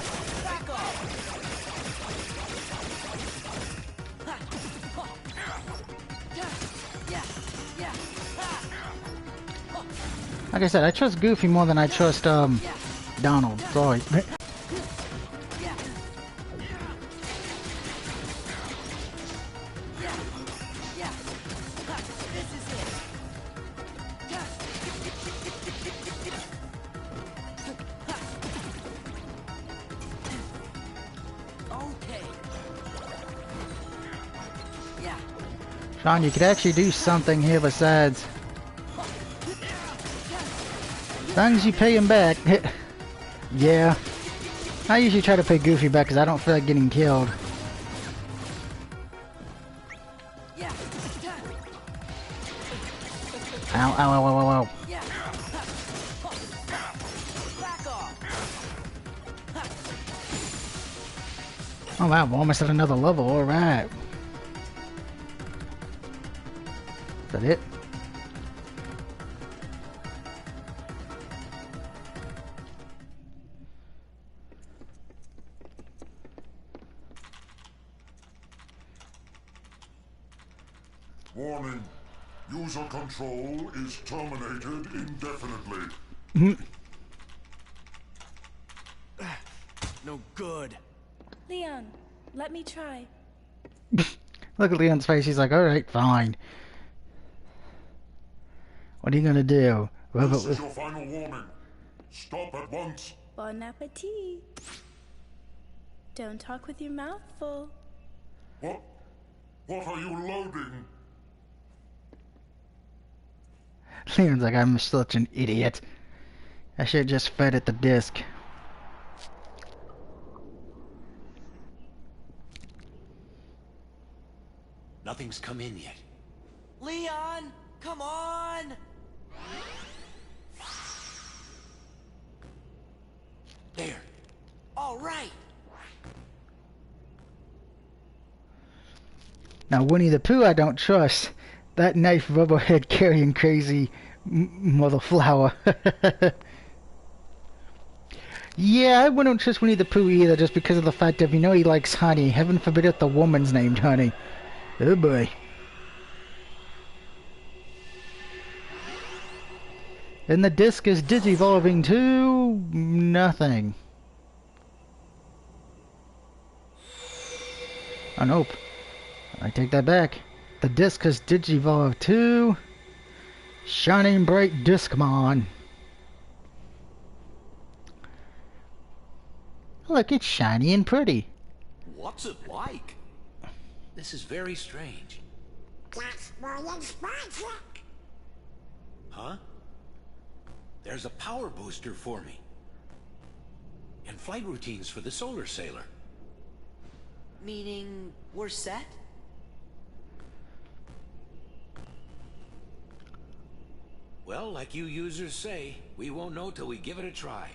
Speaker 8: Back off.
Speaker 1: Like I said, I trust Goofy more than I trust Donald. Sorry. Sean, you could actually do something here besides... As long as you pay him back. Yeah. I usually try to pay Goofy back because I don't feel like getting killed. Ow, ow, ow, ow, ow, ow. Oh wow, we're almost at another level, alright. Is that it?
Speaker 13: Warning. User control is terminated indefinitely.
Speaker 8: No good.
Speaker 14: Leon, let me try.
Speaker 1: Look at Leon's face, he's like, alright, fine. What are you gonna do?
Speaker 13: This is your final warning. Stop at once.
Speaker 14: Bon appetit. Don't talk with your mouth full.
Speaker 13: What? What are you loading?
Speaker 1: Leon's like, I'm such an idiot. I should have just fed it the disc.
Speaker 4: Nothing's come in yet.
Speaker 8: Leon, come on!
Speaker 4: There.
Speaker 8: All right.
Speaker 1: Now Winnie the Pooh I don't trust. That knife rubberhead carrying crazy mother flower. Yeah, I wouldn't trust Winnie the Pooh either just because of the fact that you know he likes honey. Heaven forbid if the woman's named Honey. Oh boy. And the disc is digivolving to nothing. Oh nope. I take that back. The disc has digivolved to Shining Bright Discmon. Look, it's shiny and pretty.
Speaker 4: What's it like? This is very strange.
Speaker 7: That's William's project.
Speaker 4: Huh? There's a power booster for me. And flight routines for the solar sailor.
Speaker 8: Meaning we're set?
Speaker 4: Well, like you users say, we won't know till we give it a try.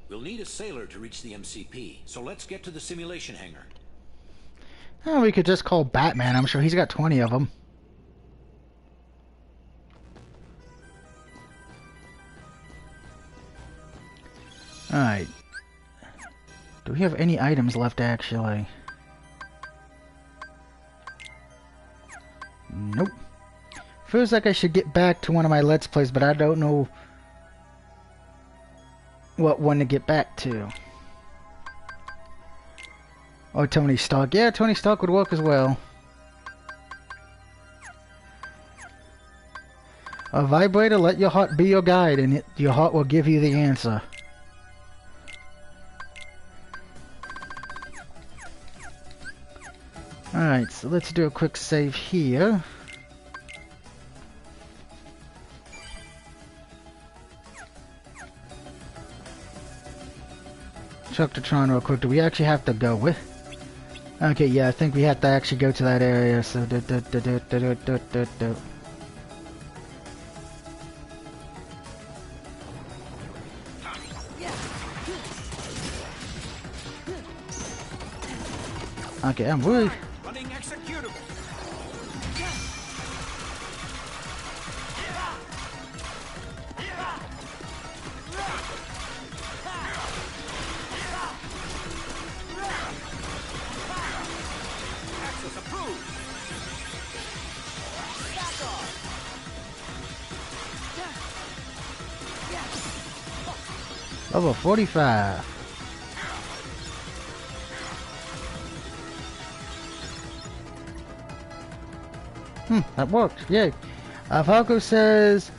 Speaker 4: We'll need a sailor to reach the MCP, so let's get to the simulation hangar.
Speaker 1: Oh, we could just call Batman. I'm sure he's got 20 of them. Alright. Do we have any items left, actually? Nope. Feels like I should get back to one of my Let's Plays, but I don't know what one to get back to. Oh, Tony Stark. Yeah, Tony Stark would work as well. A vibrator, let your heart be your guide, and your heart will give you the answer. Alright, so let's do a quick save here. Chuck to Tron real quick. Do we actually have to go with? Okay, yeah, I think we have to actually go to that area, so Okay, I'm worried.
Speaker 8: Running executable. Access approved. Back off.
Speaker 1: Level 45. That worked. Yay. Falco says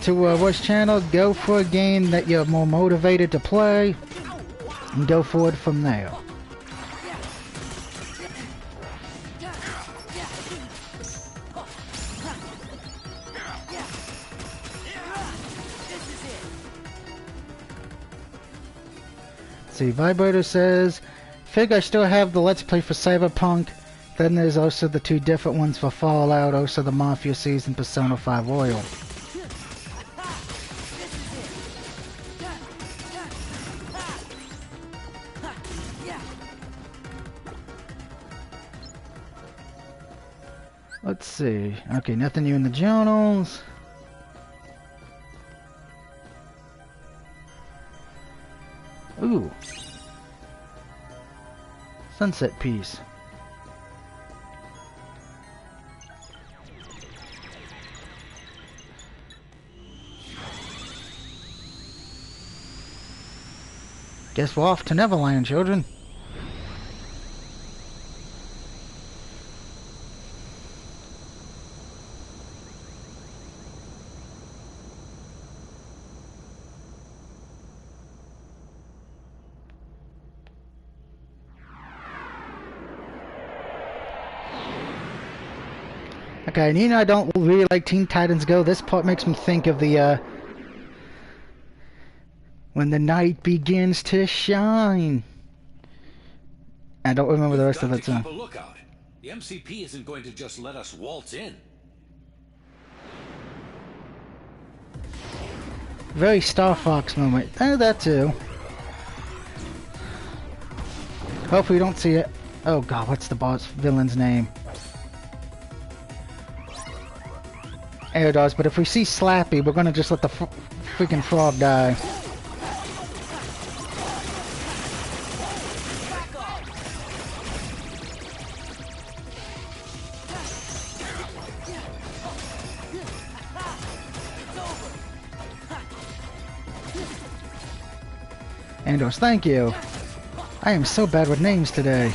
Speaker 1: to watch channel, go for a game that you're more motivated to play and go forward from there. Let's see, Vibrator says, Fig, I still have the Let's Play for Cyberpunk. Then there's also the 2 different ones for Fallout, also the Mafia Season, Persona 5 Royal. Let's see. Okay, nothing new in the journals. Ooh. Sunset piece. Guess we're off to Neverland, children. Okay, and you know I don't really like Teen Titans Go. This part makes me think of the, when the night begins to shine. I don't remember the rest of that song.
Speaker 4: Keep a lookout. The MCP isn't going to just let us waltz in.
Speaker 1: Very Star Fox moment. That too. Hopefully we don't see it. Oh god, what's the boss villain's name? Air does, but if we see Slappy, we're gonna just let the freaking frog die. Andos, thank you. I am so bad with names today.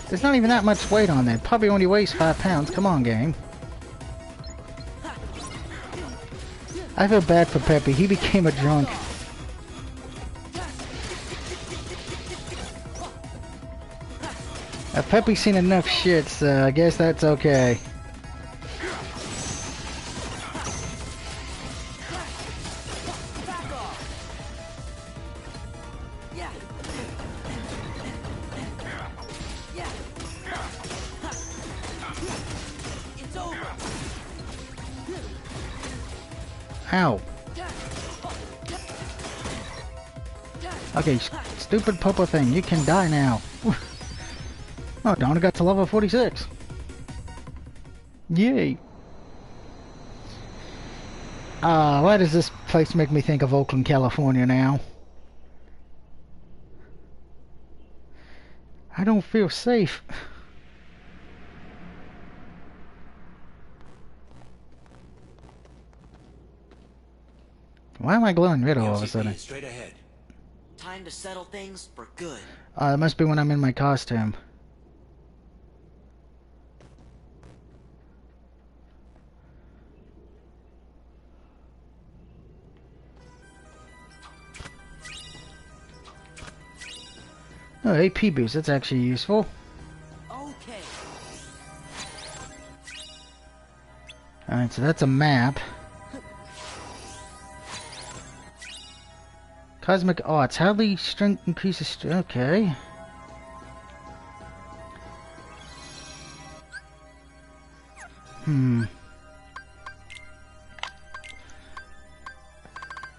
Speaker 1: There's not even that much weight on there. Probably only weighs 5 pounds. Come on, game. I feel bad for Peppy. He became a drunk. Peppy's seen enough shit, so I guess that's okay. Ow. Okay, stupid purple thing, you can die now. Oh, Donna got to level 46. Yay. Why does this place make me think of Oakland, California now? I don't feel safe. Why am I glowing red all of a sudden?
Speaker 3: Straight ahead. Time to settle things for good.
Speaker 1: It must be when I'm in my costume. Oh, AP boost, that's actually useful.
Speaker 3: Okay.
Speaker 1: Alright, so that's a map. Cosmic Arts. How the strength increases... Okay.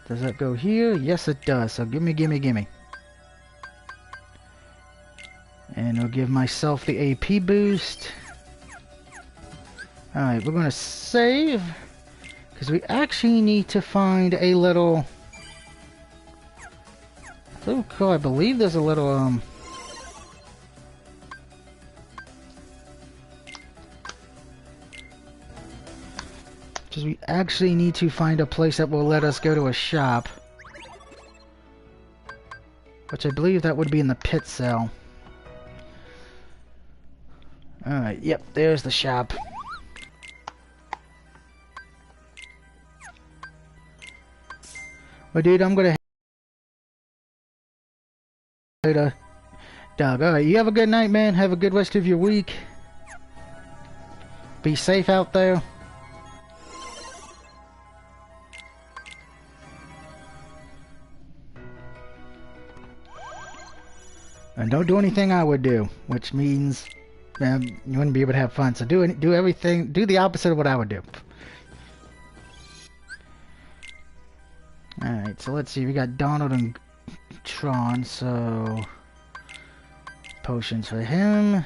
Speaker 1: Does that go here? Yes, it does. So gimme, gimme, gimme. And I'll give myself the AP boost. Alright, we're gonna save. Because we actually need to find a little... Oh, cool. I believe there's a little, Because we actually need to find a place that will let us go to a shop. Which I believe that would be in the pit cell. Alright, yep, there's the shop. Well, dude, I'm gonna later. Doug, alright, you have a good night, man. Have a good rest of your week. Be safe out there. And don't do anything I would do, which means you wouldn't be able to have fun. So do everything, do the opposite of what I would do. Alright, so let's see. We got Donald and Tron, so potions for him.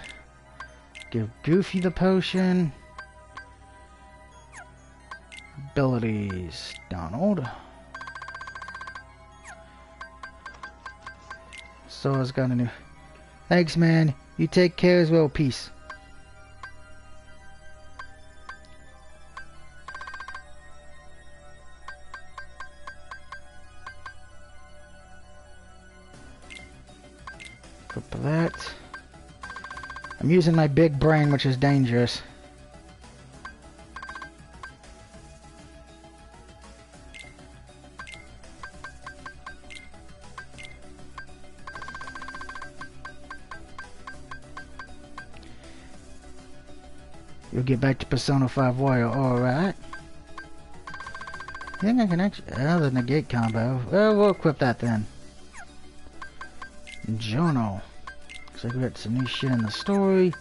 Speaker 1: Give Goofy the potion. Abilities, Donald. Sora's got a new... Thanks, man. You take care as well. Peace. Equip that. I'm using my big brain, which is dangerous. You'll get back to Persona 5 Warrior, alright. I think I can actually... other than the gate combo. Well, we'll equip that then. Journal. Looks like we got some new shit in the story.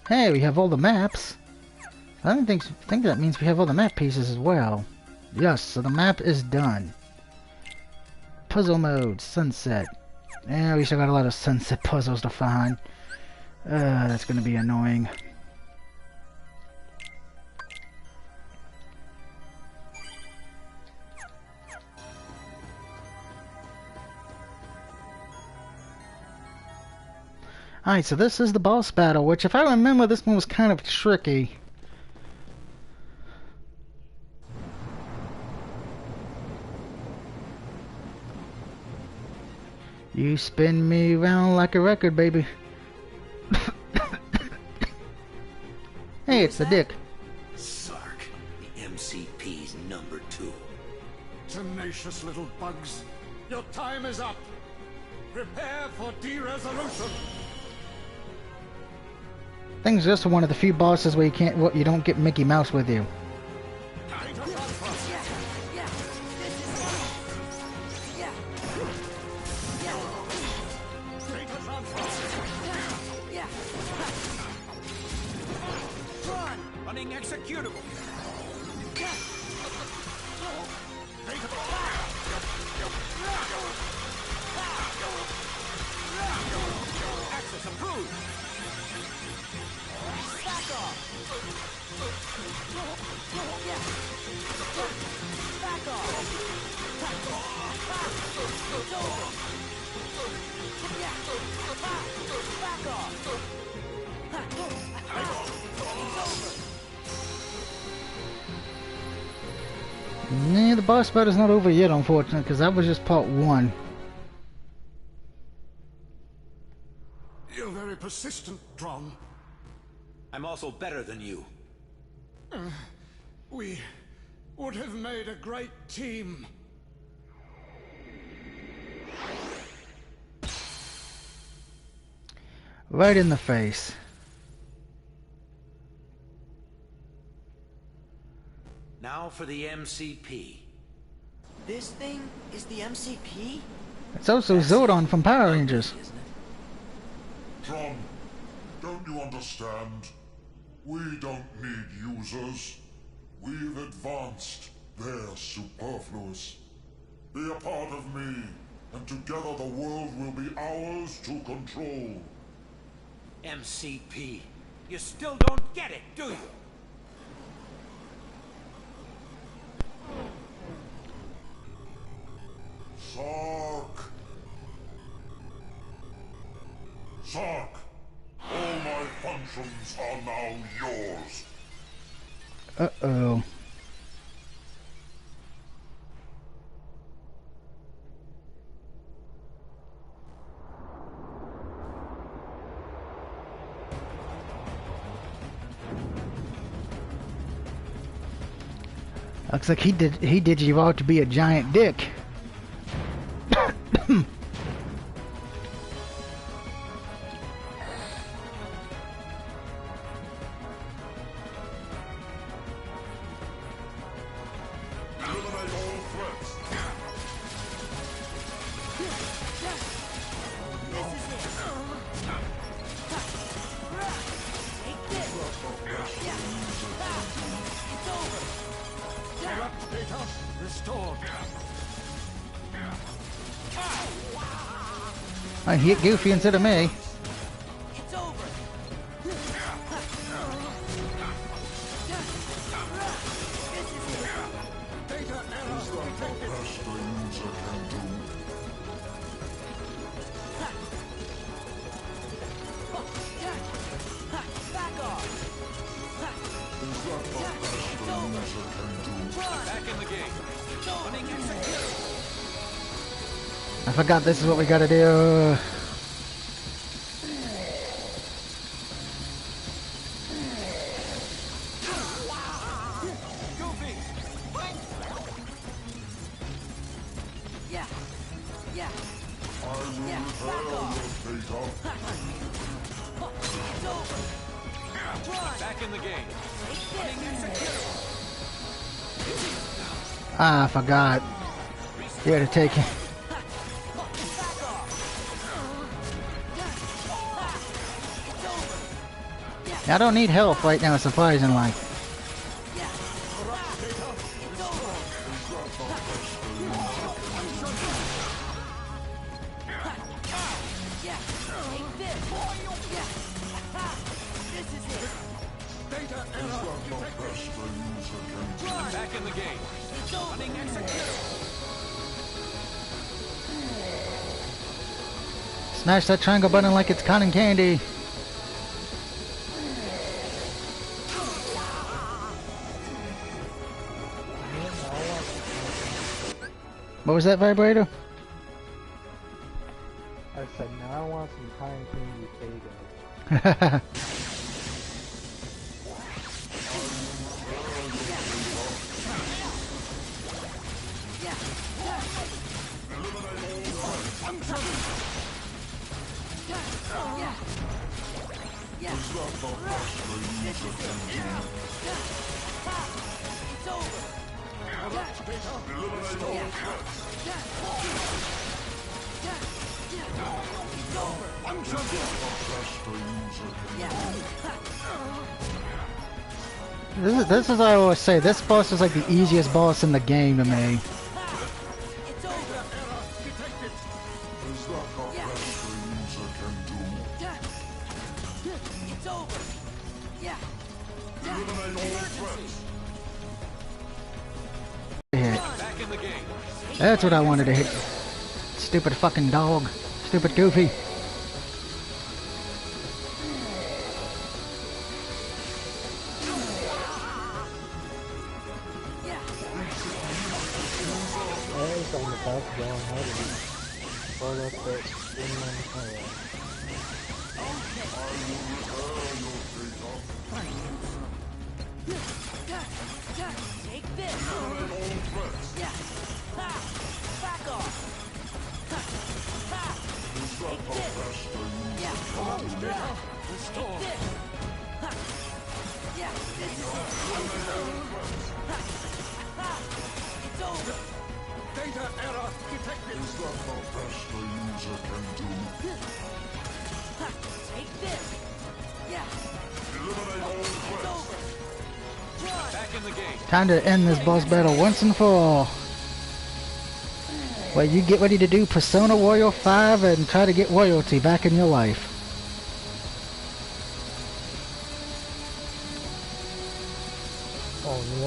Speaker 1: Hey, we have all the maps. I don't think that means we have all the map pieces as well. Yes, so the map is done. Puzzle mode, sunset. Yeah, we still got a lot of sunset puzzles to find. That's gonna be annoying. Alright, so this is the boss battle, which if I remember, this one was kind of tricky. You spin me around like a record, baby. Hey, it's the Dick.
Speaker 4: Sark, the MCP's number 2.
Speaker 11: Tenacious little bugs. Your time is up. Prepare for de-resolution.
Speaker 1: I think it's just one of the few bosses where you don't get Mickey Mouse with you.
Speaker 8: Running executable. Access approved. Back off. Back
Speaker 1: Nah, the boss battle's not over yet, unfortunately, because that was just part 1.
Speaker 11: You're very persistent, Tron.
Speaker 4: I'm also better than you.
Speaker 11: We would have made a great team.
Speaker 1: Right in the face.
Speaker 4: Now for the MCP.
Speaker 3: This thing is the MCP?
Speaker 1: It's also Zordon from Power Rangers.
Speaker 13: Tron, don't you understand? We don't need users. We've advanced. They're superfluous. Be a part of me, and together the world will be ours to control.
Speaker 4: MCP. You still don't get it, do you?
Speaker 13: Sark. Sark. All my functions are now yours.
Speaker 1: Uh-oh. Looks like he did you all to be a giant dick. I hit Goofy instead of me. I forgot this is what we gotta do. Ah, I forgot. You had to take it. I don't need health right now, surprisingly. Smash that triangle button like it's cotton candy. What was that, vibrator?
Speaker 2: I said, now I want some cotton candy Faygo.
Speaker 1: This is I always say, this boss is like the easiest boss in the game to me. That's what I wanted to hit. Stupid fucking dog. Stupid Goofy. Time to end this boss battle once and for all. Well, you get ready to do Persona Warrior 5 and try to get royalty back in your life.